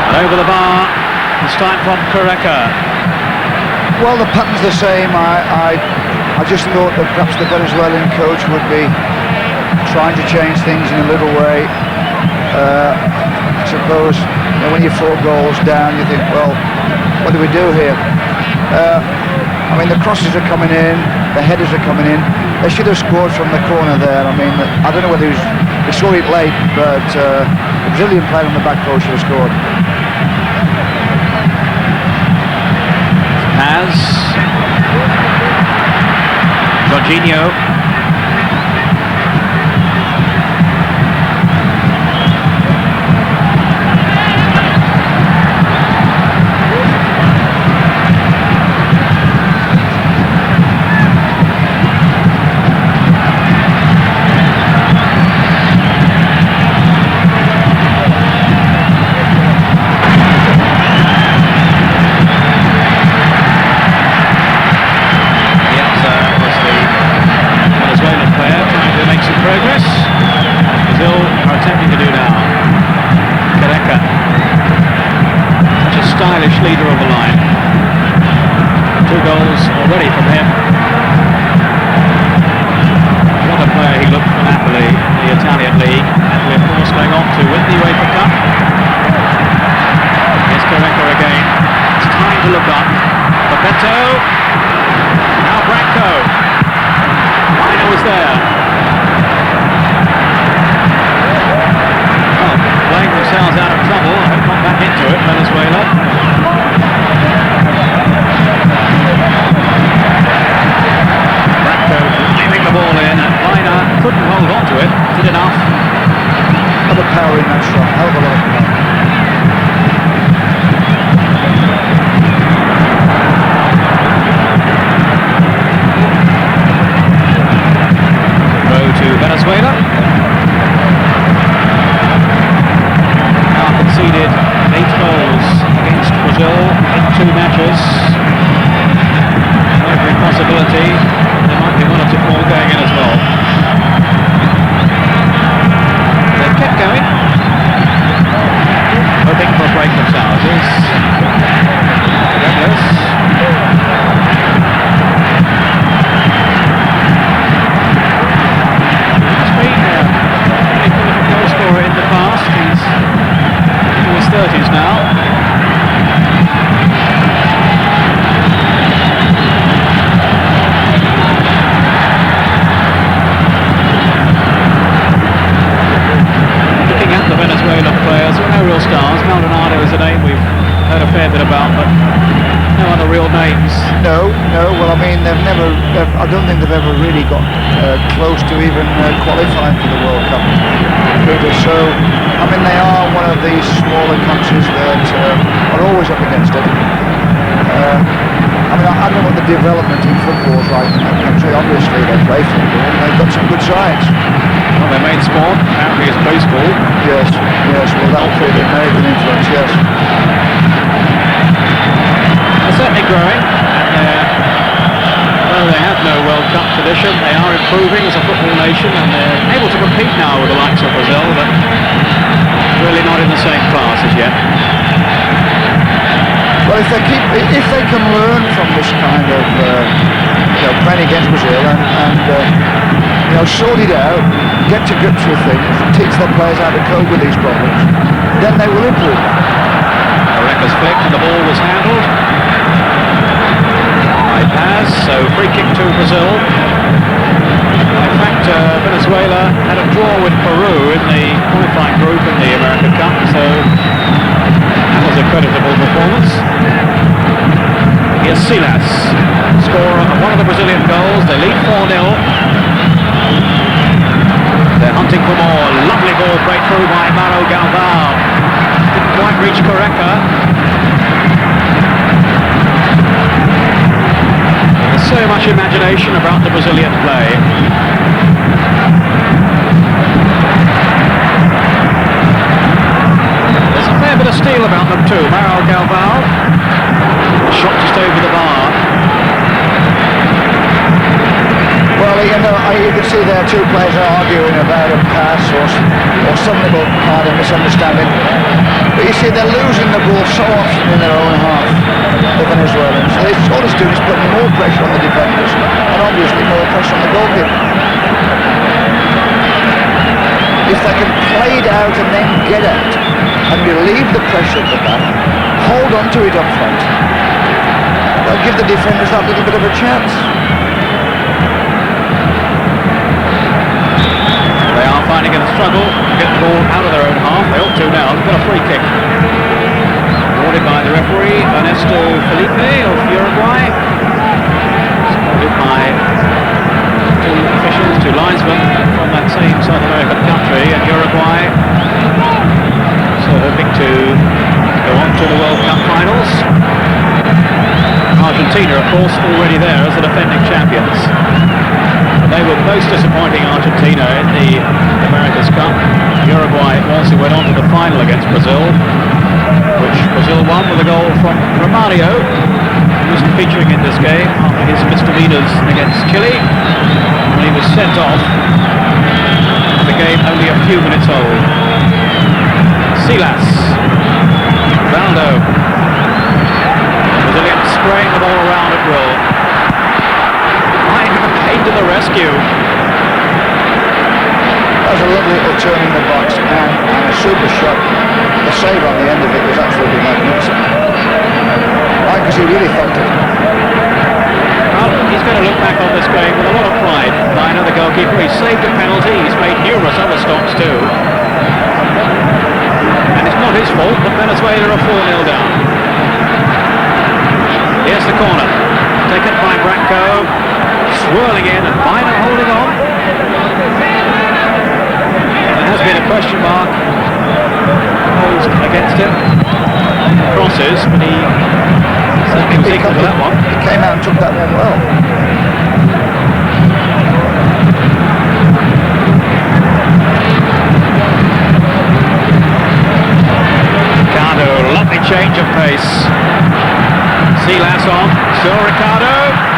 and over the bar this time from Correca.
Well, the pattern's the same. I just thought that perhaps the Venezuelan coach would be trying to change things in a little way. I suppose when you're 4 goals down, you think, well, what do we do here? I mean, the crosses are coming in, the headers are coming in. They should have scored from the corner there. I mean, I don't know whether they saw it late, but the Brazilian player on the back post should have scored.
Has Jorginho. Leader of the line. 2 goals already from him. What a player he looked for Napoli in the Italian league, and we're of course going on to win the UEFA Cup. Here's Correca again. It's time to look up. Beto. Now Branco. Miner was there. Well, playing themselves out of trouble. I hope not back into it, Venezuela. Leaving the ball in, and Miner couldn't hold on to it, did enough.
A lot of power in that shot, hell of a lot of power.
Throw to Venezuela. Now conceded 8 goals against Brazil in 2 matches. Every possibility there might be 1 or 2 more going in as well. They've kept going, hoping for a break themselves. Douglas. He's been a prolific goal scorer in the past. He's in his 30s now. Players, there are no real stars. Maldonado is a name we've heard a fair bit about, but no other real names.
No. Well, I mean, I don't think they've ever really got close to even qualifying for the World Cup. So, I mean, they are one of these smaller countries that are always up against it. I mean, I don't know what the development in football is like in that country. Obviously, they play football and they've got some good sides.
Well, their main sport apparently is baseball.
Yes, well, that'll fit the American influence, yes.
They're certainly growing, and though they have no World Cup tradition, they are improving as a football nation, and they're able to compete now with the likes of Brazil, but really not in the same class as yet.
Well, if they can learn from this kind of playing against Brazil and sort it out, get to grips with things, teach their players how to cope with these problems, then they will improve.
Correca's flick and the ball was handled. High pass, so free kick to Brazil. In fact, Venezuela had a draw with Peru in the qualifying performance. Here's Silas, scorer of one of the Brazilian goals. They lead 4-0. They're hunting for more. Lovely ball breakthrough by Mauro Galvão. Didn't quite reach Correca. There's so much imagination about the Brazilian play. There's a fair bit of steel about them too. Mauro Galvão, shot just over the bar.
Well, you know, you can see there two players are arguing about a pass or some little kind of misunderstanding. But you see, they're losing the ball so often in their own half, the Venezuelans. All it's doing is putting more pressure on the defenders and obviously more pressure on the goalkeeper. If they can play it out and then get out and relieve the pressure at the back, hold on to it up front, they'll give the defenders that little bit of a chance.
They are finding it a struggle to get the ball out of their own half. They ought to now. They've got a free kick. Awarded by the referee, Ernesto Felipe of Uruguay. Supported by two officials, two linesmen from that same South American country, and Uruguay. So hoping to go on to the World Cup finals. Argentina, of course, already there as the defending champions. They were most disappointing, Argentina, in the America's Cup. Uruguay it was who went on to the final against Brazil, which Brazil won with a goal from Romario, who wasn't featuring in this game after his misdemeanors against Chile, when he was sent off, the game only a few minutes old. Silas, Ronaldo, Brazilians spraying the ball around at will. To the rescue.
That was a lovely little turn in the box and a super shot. The save on the end of it was absolutely magnificent. Because he really thumped it.
Well, he's going to look back on this game with a lot of pride. Liner, the goalkeeper, he's saved a penalty. He's made numerous other stops too. And it's not his fault, but Venezuela are 4-0 down. Here's the corner. Taken by Branco. Swirling in and Miner holding on. There has been a question mark posed against him. Crosses, but he certainly was equal to that one.
He came out and took that one well.
Ricardo, lovely change of pace. Silas on, still Ricardo.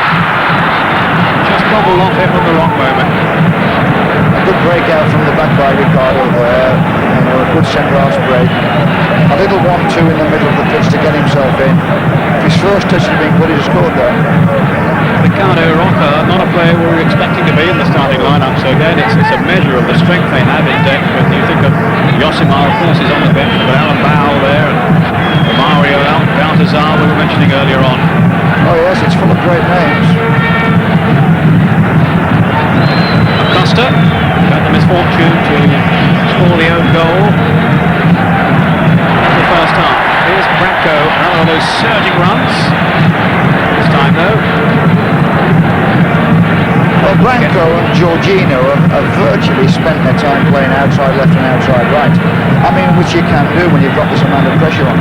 Bubble off him at the wrong moment.
A good breakout from the back by Ricardo there. You know, a good centre-half break. A little 1-2 in the middle of the pitch to get himself in. If his first touch had been good, he'd have scored there.
Ricardo Roca, not a player we were expecting to be in the starting lineup. So again, it's a measure of the strength they have in depth. When you think of Yosimar, of course, is on the bench, but Alan Bao there, and Mario Baltazar we were mentioning earlier on.
Oh yes, it's full of great names.
Costa had the misfortune to score the own goal in the first half. Here's Branco, another of those surging runs. This time though.
Well, Branco and Jorginho have virtually spent their time playing outside left and outside right. I mean, which you can do when you've got this amount of pressure on.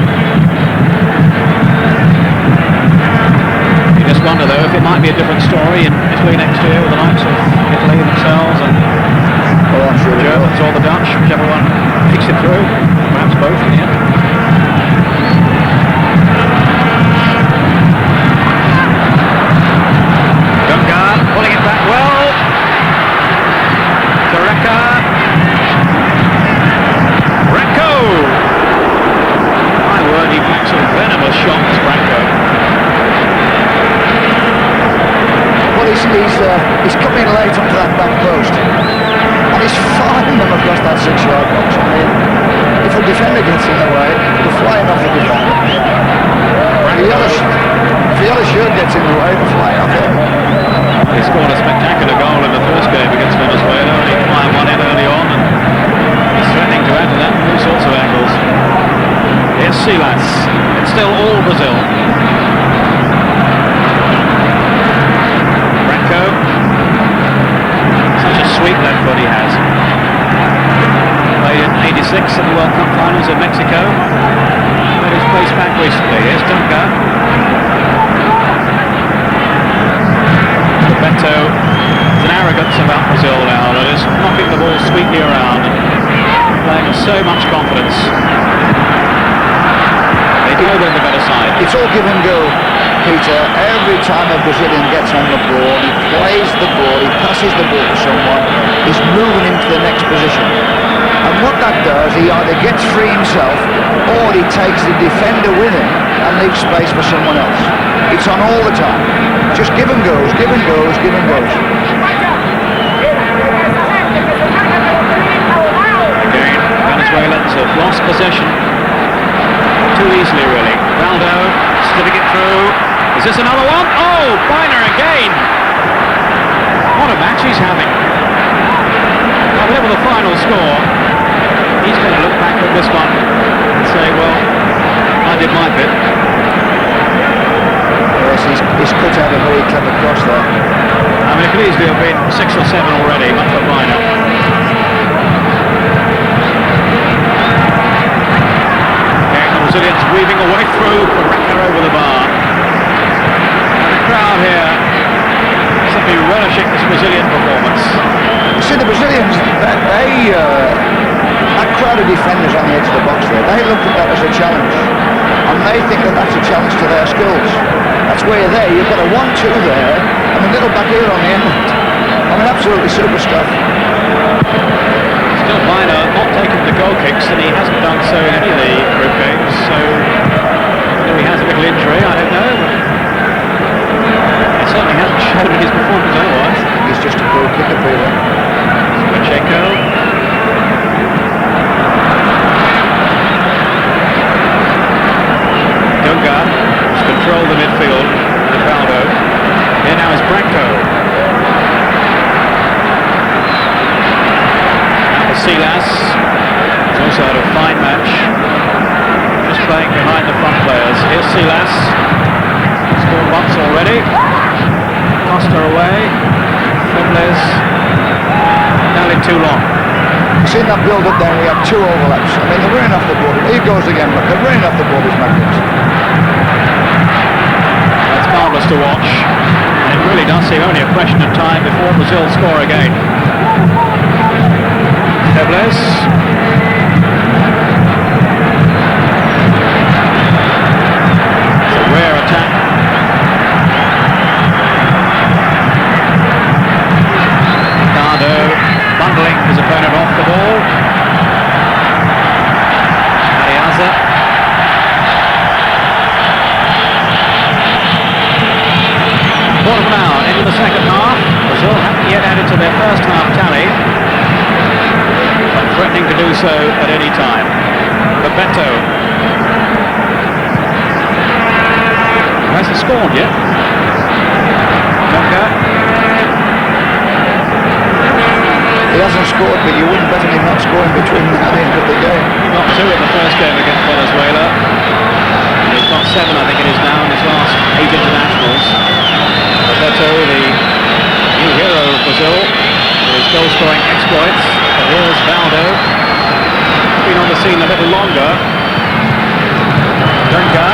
You just wonder though if it might be a different story in Italy next year with the likes of Italy themselves and the Germans or the Dutch, whichever one makes it through, perhaps both in the end. Gungar pulling it back well. Correca. Branco. My word, he packs some venomous shots, Branco. Well, he's coming late onto that back post. And he's firing them across that 6-yard box. I mean, if a defender gets in the way,
Silas. It's still all Brazil. Branco. Such a sweet left foot he has. Played in '86 at the World Cup finals in Mexico. Made his place back recently. Here's Dunga. Beto. There's an arrogance about Brazil now. They're just knocking the ball sweetly around. Playing with so much confidence. They know they're the better side.
It's all give and go, Peter. Every time a Brazilian gets on the ball, he plays the ball, he passes the ball to someone, he's moving into the next position. And what that does, he either gets free himself or he takes the defender with him and leaves space for someone else. It's on all the time. Just give and goes, give and goes, give and goes.
Again, Venezuelans have lost possession too easily, really. Valdo slipping it through. Is this another one? Oh, Biner again. What a match he's having. Now, whatever the final score, he's going to look back at this one and say, well, I did my bit.
Yes, he's cut out a very clever cross there.
I mean, it could easily have been 6 or 7 already, but for Biner. Brazilians weaving a way through, Baraka over the bar. And the crowd here simply relishing this Brazilian performance.
You see, the Brazilians, that crowd of defenders on the edge of the box there, they look at that as a challenge. And they think that that's a challenge to their skills. That's where you're there, you've got a 1-2 there, and a little back here on the end. I mean, absolutely super stuff.
Still Biner not taking the goal kicks, and he hasn't done so in any of the group games, so whether he has a little injury, I don't know, but it certainly hasn't shown in his performance otherwise.
He's just a goal kicker, Peter.
Pacheco. Dunga has controlled the midfield with Valdo. Here now is Branco. Silas has also had a fine match, just playing behind the front players. Here's Silas, scored once already. Costa away, Febles, nearly too long.
You've seen that build up there, we have 2 overlaps. I mean, they're running off the ball. Here goes again, look, they're running off the ball, these magnificent.
That's marvellous to watch, and it really does seem only a question of time before Brazil score again. Febles. It's a rare attack. Nardo bundling his opponent off the ball. Ariaza. Quarter of an hour into the second half. Brazil haven't yet added to their first half tally, threatening to do so at any time. Beto hasn't scored yet. Dunga.
He hasn't scored, but you wouldn't bet on him not scoring between now and the end of the game.
He got 2 in the first game against Venezuela. And he's got 7, I think it is now, in his last 8 internationals. Beto, the new hero of Brazil, with his goal-scoring exploits. Here's Valdo, been on the scene a little longer. Dunga.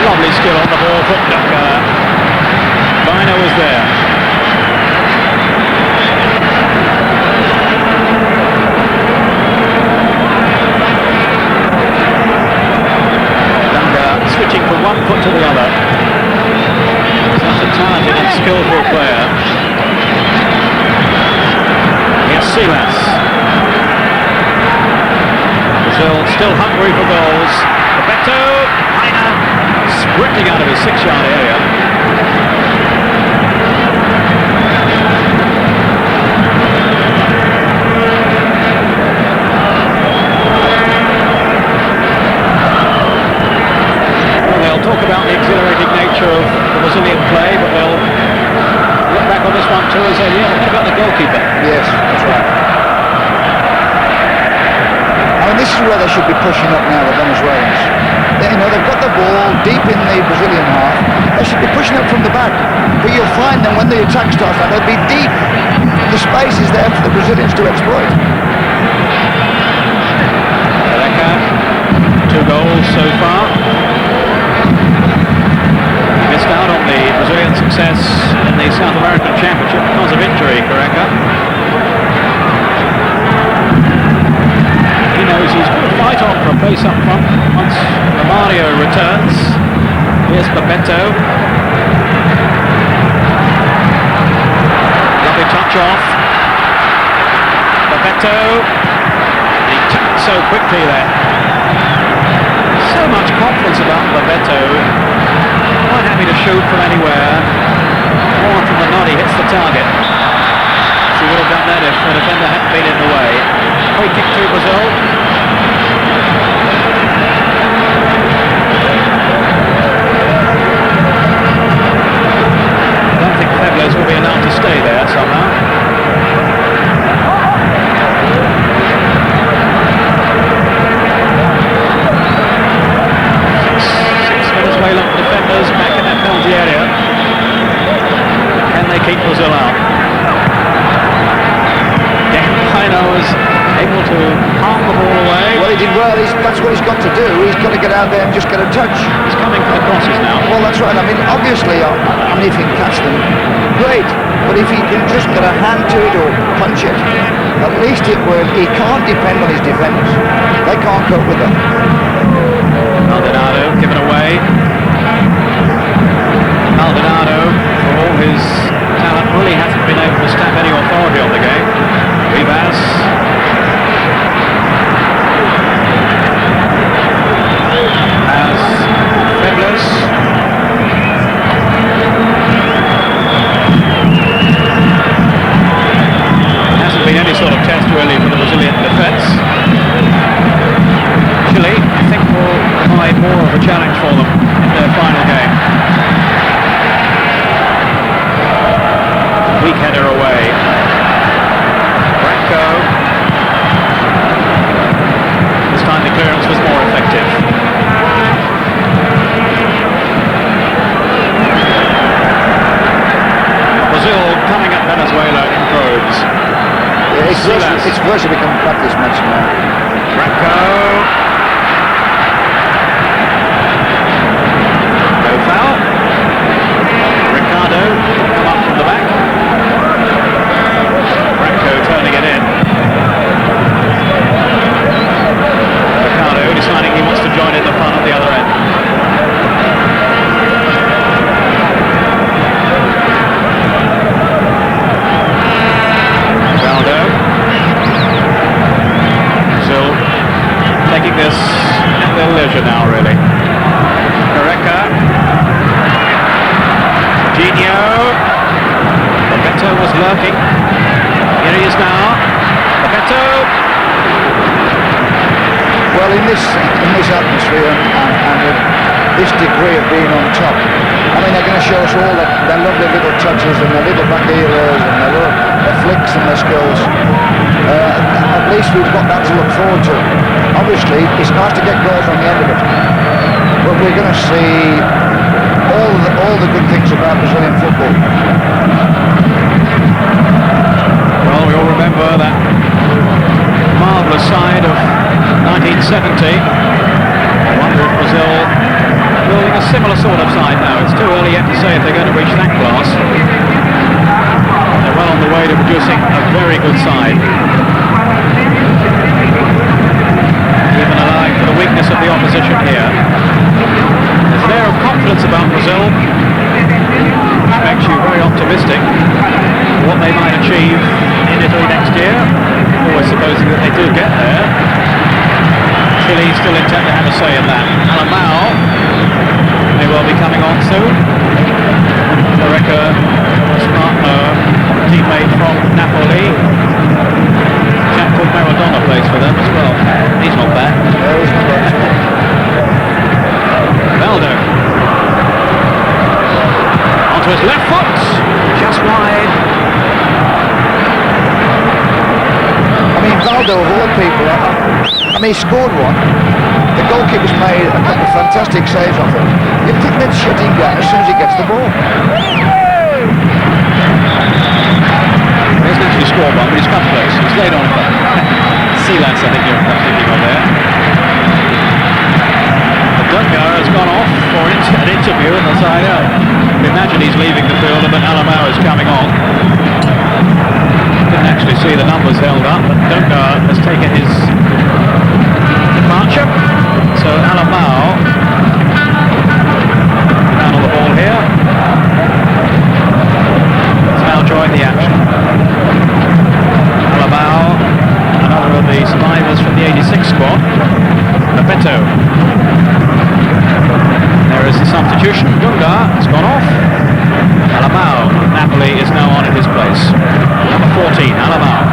Lovely skill on the ball from Dunga. Biner was there. Dunga switching from one foot to the other. Such a talented and skillful player. Silas. Brazil still hungry for goals. Beto, Biner, sprinting out of his 6-yard area. Well, they'll talk about the exhilarating nature of the Brazilian play, but they'll look back on this one too and say, yeah, what about the goalkeeper?
Yes, that's right. I mean, this is where they should be pushing up now, the Venezuelans. You know, they've got the ball deep in the Brazilian half. They should be pushing up from the back. But you'll find them when the attack starts out, they'll be deep. The space is there for the Brazilians to exploit.
2 goals so far. He missed out on the Brazilian success in the South American Championship because of injury, Careca. He knows he's going to fight on for a place up front once Romario returns. Here's Bebeto. Lovely touch off. Bebeto. He tapped so quickly there. So much confidence about Bebeto. Quite happy to shoot from anywhere. More often than not, he hits the target. He would have done that if the defender hadn't been in the way. Free kick to Brazil. I don't think Febles will be allowed to stay there somehow. Six Venezuelan defenders back in that penalty area. Can they keep Brazil out? Was able to palm the ball away.
Well, he did well. That's what he's got to do. He's got to get out there and just get a touch.
He's coming for the crosses now.
Well, that's right. I mean, obviously, if he can catch them, great. But if he can just get a hand to it or punch it, at least it will. He can't depend on his defenders. They can't cope with them.
Maldonado given away. Maldonado, for all his talent, really hasn't been able to stamp any authority on the game. Rivas. Has Febles. Hasn't been any sort of test really for the Brazilian defence. Chile, I think, will provide more of a challenge for them in their final game. Weak header away. This time the clearance was more effective. Brazil coming at Venezuela in droves.
Yeah, it's worse if we can back this match now.
Branco. No foul. Ricardo come up from the back. Turning it in. Ricardo deciding he wants to join in the fun at the other end. Ronaldo. Brazil taking this at their leisure now, really. Careca. Gino. Bebeto was lurking. Here he is now. Bebeto.
Well, in this atmosphere and with this degree of being on top, I mean, they're going to show us all their lovely little touches and their little back heelers and their flicks and their skills. At least we've got that to look forward to. Obviously, it's nice to get goals on the end of it, but we're going to see all the good things about Brazilian football.
Well, we all remember that marvellous side of 1970. I wonder if Brazil building a similar sort of side now. It's too early yet to say if they're going to reach that class. They're well on the way to producing a very good side. Even allowing for the weakness of the opposition here. There's an air of confidence about Brazil, which makes you very optimistic for what they might achieve in Italy next year, always supposing that they do get there. Chile still intend to have a say in that. Alamao may well be coming on soon. Careca, teammate from Napoli. A chap called Maradona plays for them as well. He's not bad. Valdo. Onto his left foot, just wide.
I mean, Valdo, of all people, and he scored one. The goalkeeper's made a couple of fantastic saves off him. You think they'd shut him down as soon as he gets the ball.
He hasn't actually scored one, but he's come close. He's laid on Silas, I think you're thinking of there. The Dungar has gone off for an interview in the side out. Imagine he's leaving the field and then Alamau is coming on. Didn't actually see the numbers held up, but Dungar has taken his departure. So Alamau down on the ball here. Has now joined the action. Alamau, another of the survivors from the 86 squad. Beto. There is the substitution. Dungar has gone off. Alamau, Napoli is now on in his place. Number 14, Alamau.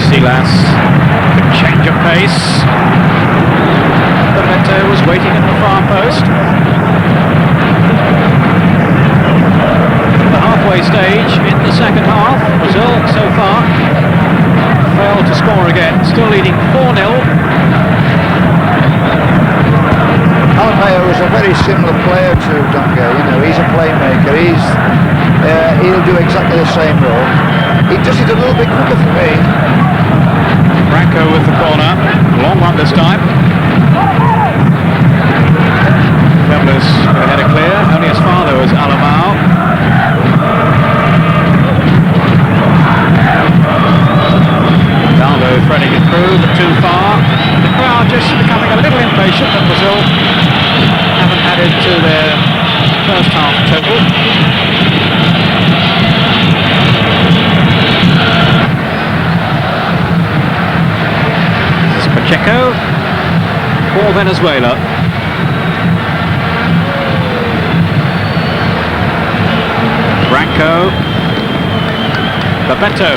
Silas, change of pace. Beto was waiting at the far post. The halfway stage in the second half. Brazil so far failed to score again, still leading 4-0.
Alamau is a very similar player to Dungar. You know, he's a playmaker. He'll do exactly the same role. He does it a little bit quicker for me.
Branco with the corner, long one this time. Febler's had a clear, only as far though as Alamau. Daldo threading it through, but too far. The crowd just becoming a little impatient that Brazil haven't added to their first half total. This is Pacheco for Venezuela. Branco, Beto.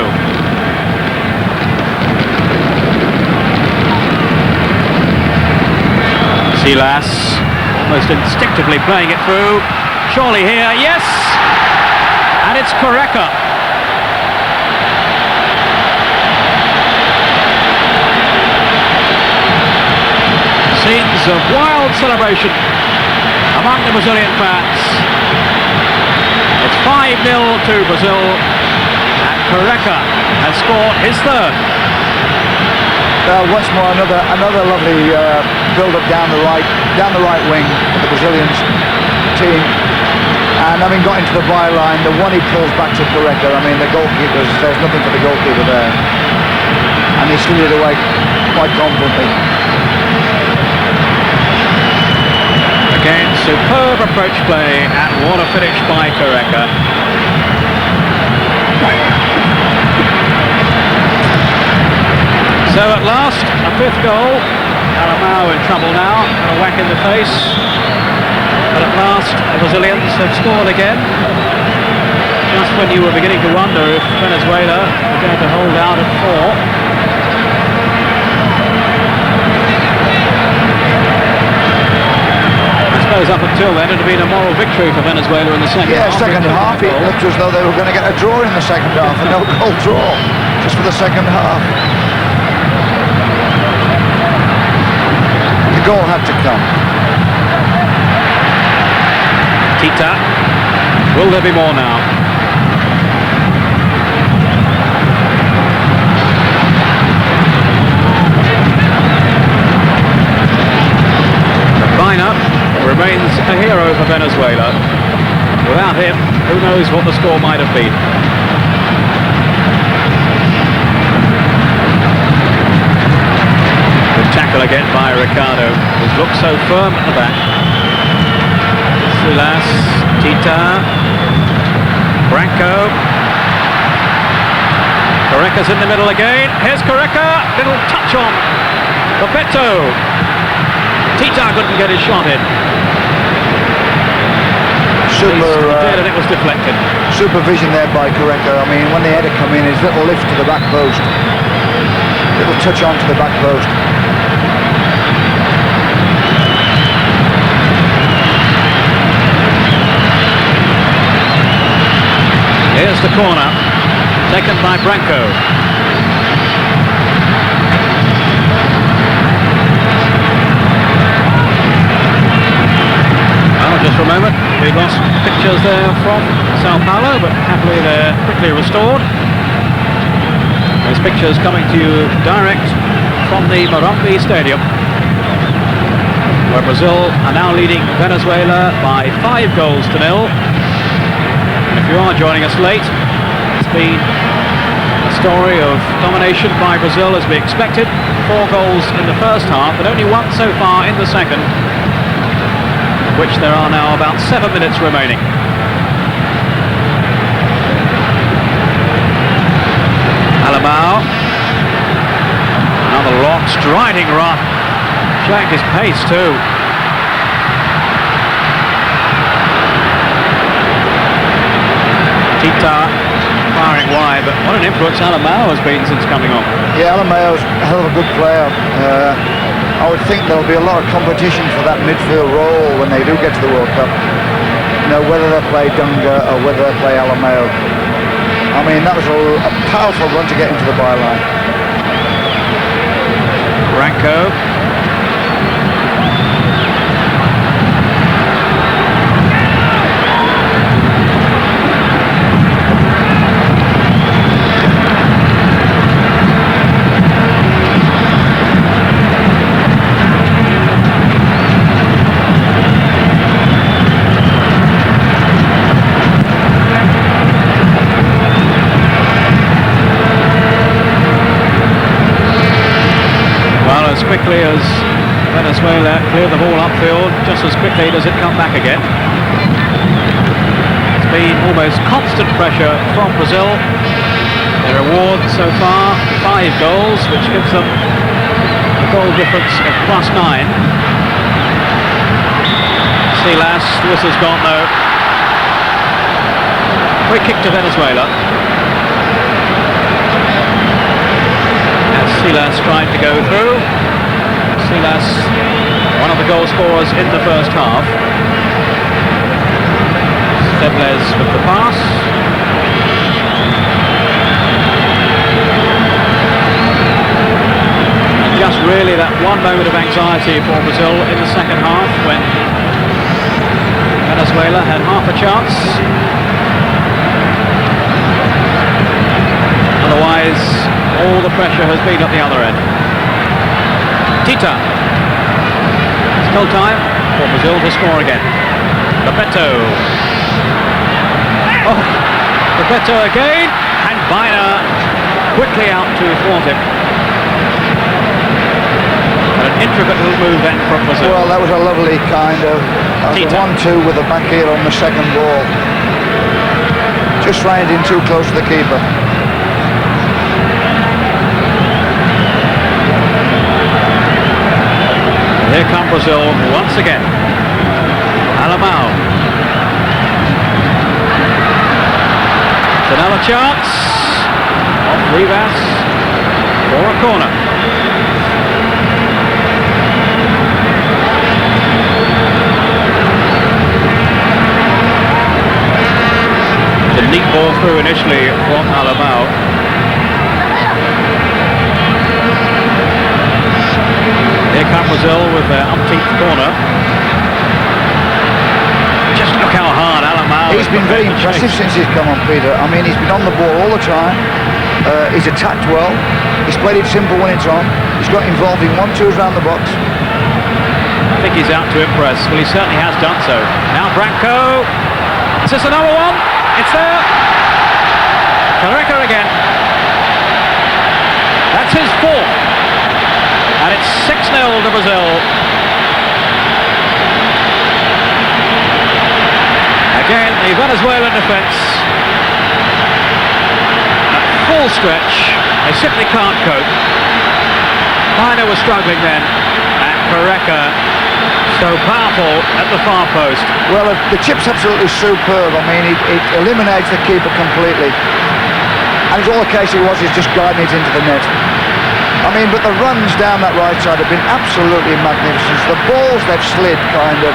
Silas, almost instinctively playing it through. Surely here, yes! And it's Correca. Scenes of wild celebration among the Brazilian fans. It's 5-0 to Brazil, and Correca has scored his third.
Once more, another lovely build-up down the right wing for the Brazilians team. And having got into the byline, the one he pulls back to Correca, I mean, there's nothing for the goalkeeper there. And he slid it away quite confidently.
Again, superb approach play, and what a finish by Correca. So at last, a fifth goal. Alamau in trouble now, and a whack in the face. But at last, the Brazilians have scored again. Just when you were beginning to wonder if Venezuela were going to hold out at 4. I suppose up until then it had been a moral victory for Venezuela in the second half.
Yeah, second half, it looked as though they were going to get a draw in the second half, a no-goal draw, just for the second half. The goal had to come.
Tita. Will there be more now? Bina remains a hero for Venezuela. Without him, who knows what the score might have been. Good tackle again by Ricardo, who's looked so firm at the back. Silas, Tita, Branco. Correca's in the middle again. Here's Correca, little touch on Beto. Tita couldn't get his shot in.
And
it was deflected.
Supervision there by Correca. I mean, when the header come in, his little lift to the back post, little touch on to the back post.
Here's the corner. Taken by Branco. Well, just for a moment, we lost pictures there from Sao Paulo, but happily they're quickly restored. Those pictures coming to you direct from the Morumbi Stadium, where Brazil are now leading Venezuela by 5 goals to 0. And if you are joining us late, it's been a story of domination by Brazil as we expected. 4 goals in the first half, but only 1 so far in the second, of which there are now about 7 minutes remaining. Alamao, another long striding run, showing his pace too. Tita firing wide, but what an influence Alamao has been since coming on.
Yeah, Alamao's a hell of a good player. I would think there'll be a lot of competition for that midfield role when they do get to the World Cup. You know, whether they play Dunga or whether they play Alamao. I mean, that was a powerful run to get into the byline.
Branco. As quickly as Venezuela clear the ball upfield, just as quickly does it come back again. It's been almost constant pressure from Brazil. Their reward so far, 5 goals, which gives them a goal difference of +9. Silas, the whistle's gone though. Free kick to Venezuela. As Silas tried to go through. Silas, one of the goal scorers in the first half. Stebles with the pass. Just really that one moment of anxiety for Brazil in the second half when Venezuela had half a chance. Otherwise, all the pressure has been at the other end. Tita. Still time for Brazil to score again. Bebeto. Oh, Bebeto again, and Biner quickly out to thwart him. An intricate little move then from Brazil.
Well, that was a lovely kind of 1-2 with the back heel on the second ball. Just ran in too close to the keeper.
Here come Brazil once again. Alamao. It's another chance. Off Rivas for a corner. The neat ball through initially from Alamao. Here come Brazil with their umpteenth corner. Just look how hard Alamao.
He's been very impressive since he's come on, Peter. I mean, he's been on the ball all the time. He's attacked well. He's played it simple when it's on. He's got involved in 1-2s around the box.
I think he's out to impress. Well, he certainly has done so. Now Branco. Is this another one? It's there. Careca again. That's his 4th. And it's 6-0 to Brazil. Again, the Venezuelan defence at full stretch. They simply can't cope. Pina was struggling then, and Careca so powerful at the far post.
Well, the chip's absolutely superb. I mean, it eliminates the keeper completely. And it's all the case it was, is just guiding it into the net. I mean, but the runs down that right side have been absolutely magnificent. The balls they've slid kind of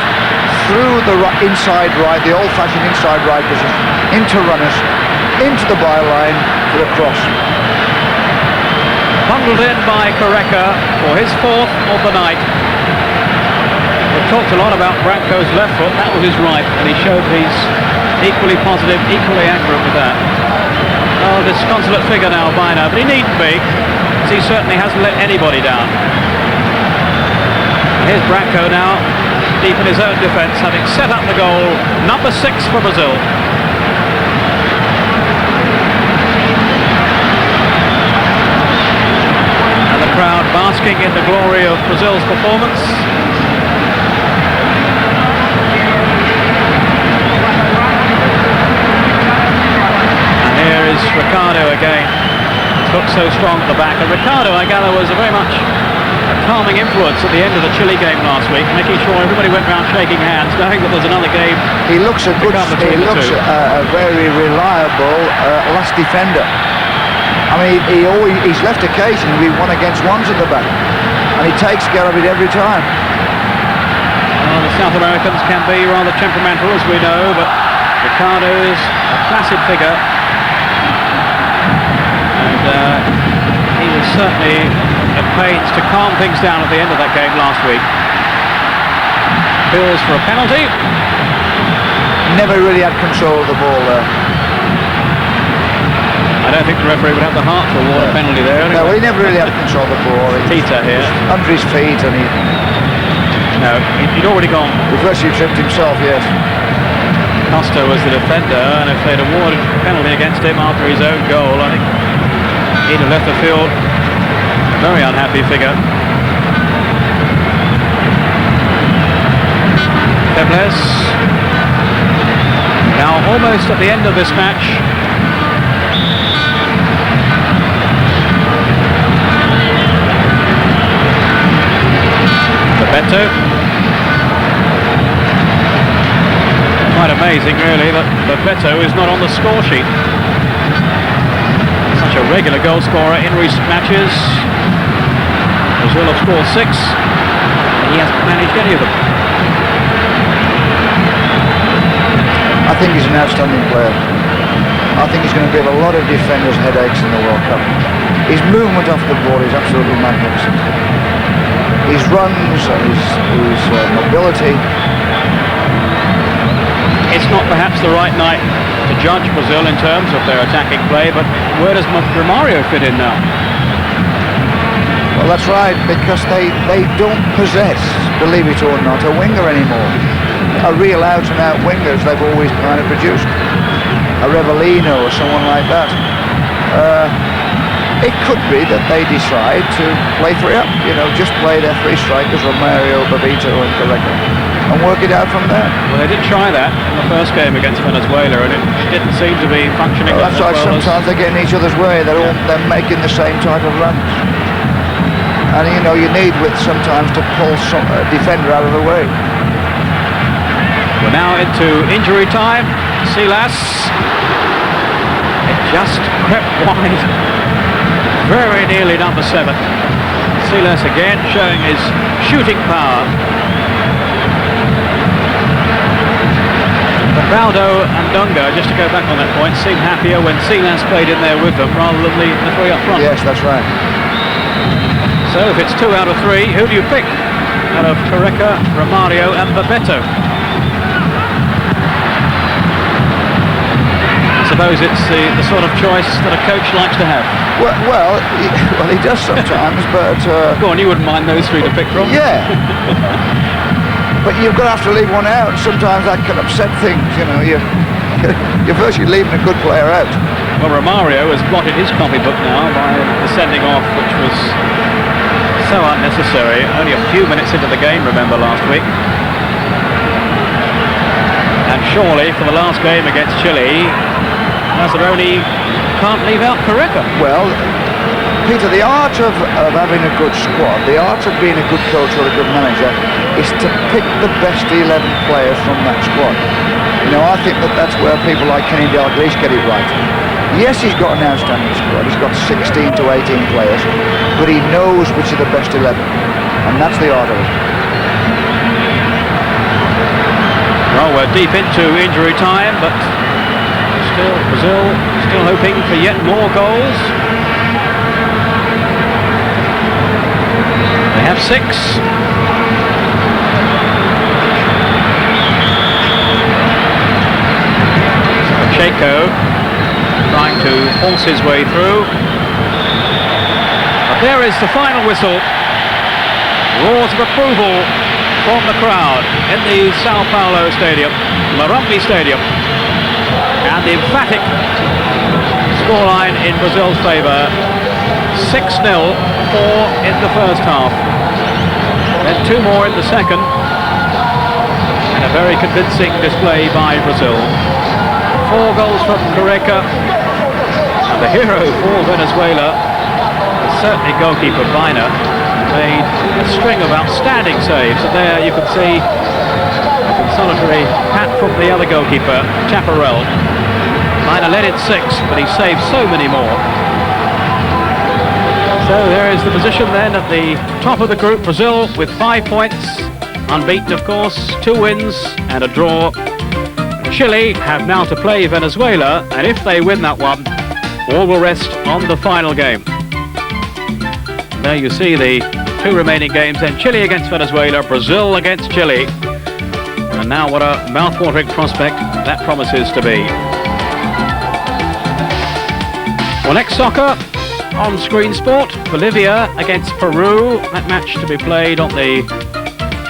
through the inside right, the old-fashioned inside right position, into runners, into the byline for the cross.
Bundled in by Correca for his 4th of the night. We've talked a lot about Bratko's left foot, that was his right, and he showed he's equally positive, equally accurate with that. Oh, disconsolate figure now by now, but he needn't be, because he certainly hasn't let anybody down. Here's Bratko now, deep in his own defence, having set up the goal, number 6 for Brazil. And the crowd basking in the glory of Brazil's performance. And here is Ricardo again. Took so strong at the back, and Ricardo, I gather, was a very much a calming influence at the end of the Chile game last week, making sure everybody went round shaking hands, knowing that there's another game.
He looks a very reliable last defender. I mean, he's left occasionally with 1 against 1s at the back, and he takes care of it every time.
Well, the South Americans can be rather temperamental, as we know, but Ricardo's a placid figure, and he was certainly at pains to calm things down at the end of that game last week. Bills for a penalty.
Never really had control of the ball there.
I don't think the referee would have the heart to award a penalty there. Anyway.
No, he never really had control of the ball.
Tita here.
Under his feet, and
he'd already gone.
He virtually tripped himself, yes.
Costa was the defender, and if they'd awarded a penalty against him after his own goal, I think he'd have left the field a very unhappy figure. Febles now almost at the end of this match. Beto. Quite amazing, really, that Beto is not on the score sheet. Such a regular goal scorer in recent matches. Brazil have scored 6, and he hasn't managed any of them.
I think he's an outstanding player. I think he's going to give a lot of defenders headaches in the World Cup. His movement off the ball is absolutely magnificent. His runs and his mobility.
It's not perhaps the right night to judge Brazil in terms of their attacking play, but where does Romario fit in now?
Well, that's right, because they don't possess, believe it or not, a winger anymore. A real out-and-out winger, as they've always kind of produced. A Revellino or someone like that. It could be that they decide to play free up, just play their 3 strikers, Romario, Babito and Correca, and work it out from there.
Well, they did try that in the first game against Venezuela, and it didn't seem to be functioning.
Well, that's right, sometimes they get in each other's way, they're making the same type of runs. And you need sometimes to pull some defender out of the way.
We're now into injury time. Silas, it just crept wide. Very nearly number 7. Silas again showing his shooting power. Ronaldo and Dunga, just to go back on that point, seemed happier when Silas played in there with them rather than the 3 up front.
Yes, that's right.
So if it's 2 out of 3, who do you pick? Out of Correca, Romario and Beto? I suppose it's the sort of choice that a coach likes to have.
Well, he does sometimes, but...
Go on, you wouldn't mind those 3 to pick from?
Yeah. But you've got to have to leave one out. Sometimes that can upset things, You're virtually leaving a good player out.
Well, Romario has blotted his copybook now by the sending off, which was so unnecessary. Only a few minutes into the game, remember, last week. And surely, for the last game against Chile, Mazzaroni can't leave out Correca.
Well, Peter, the art of having a good squad, the art of being a good coach or a good manager, is to pick the best 11 players from that squad. You know, I think that's where people like Kenny Dalglish get it right. Yes, he's got an outstanding squad. He's got 16 to 18 players, but he knows which are the best 11, and that's the art of it.
Well, we're deep into injury time, but still, Brazil still hoping for yet more goals. They have 6. Pacheco trying to force his way through. But there is the final whistle. Roars of approval from the crowd in the Sao Paulo Stadium, Morumbi Stadium. And the emphatic scoreline in Brazil's favour, 6-0, 4 in the first half. Then 2 more in the second. And a very convincing display by Brazil. 4 goals from Careca. And the hero for Venezuela is certainly goalkeeper Viner. Made a string of outstanding saves, and there you can see a consolatory pat from the other goalkeeper, Chaparral. Viner led it 6, but he saved so many more. So there is the position then at the top of the group. Brazil with 5 points, unbeaten of course, 2 wins and a draw. Chile have now to play Venezuela, and if they win that one, all will rest on the final game. There you see the 2 remaining games then, Chile against Venezuela, Brazil against Chile. And now what a mouth-watering prospect that promises to be. Well, next soccer on Screen Sport, Bolivia against Peru. That match to be played on the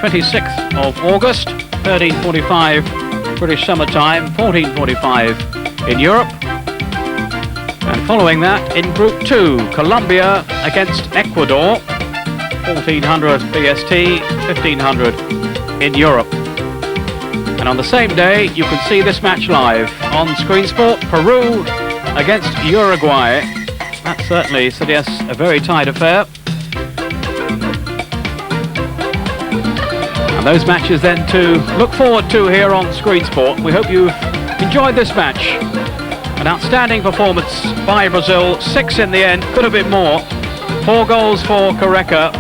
26th of August, 13:45 British Summer Time, 14:45 in Europe. And following that, in Group 2, Colombia against Ecuador, 1400 BST, 1500 in Europe. And on the same day, you can see this match live on Screen Sport, Peru against Uruguay. That certainly suggests a very tight affair. And those matches then to look forward to here on Screen Sport. We hope you've enjoyed this match. An outstanding performance by Brazil, 6 in the end, could have been more. 4 goals for Careca,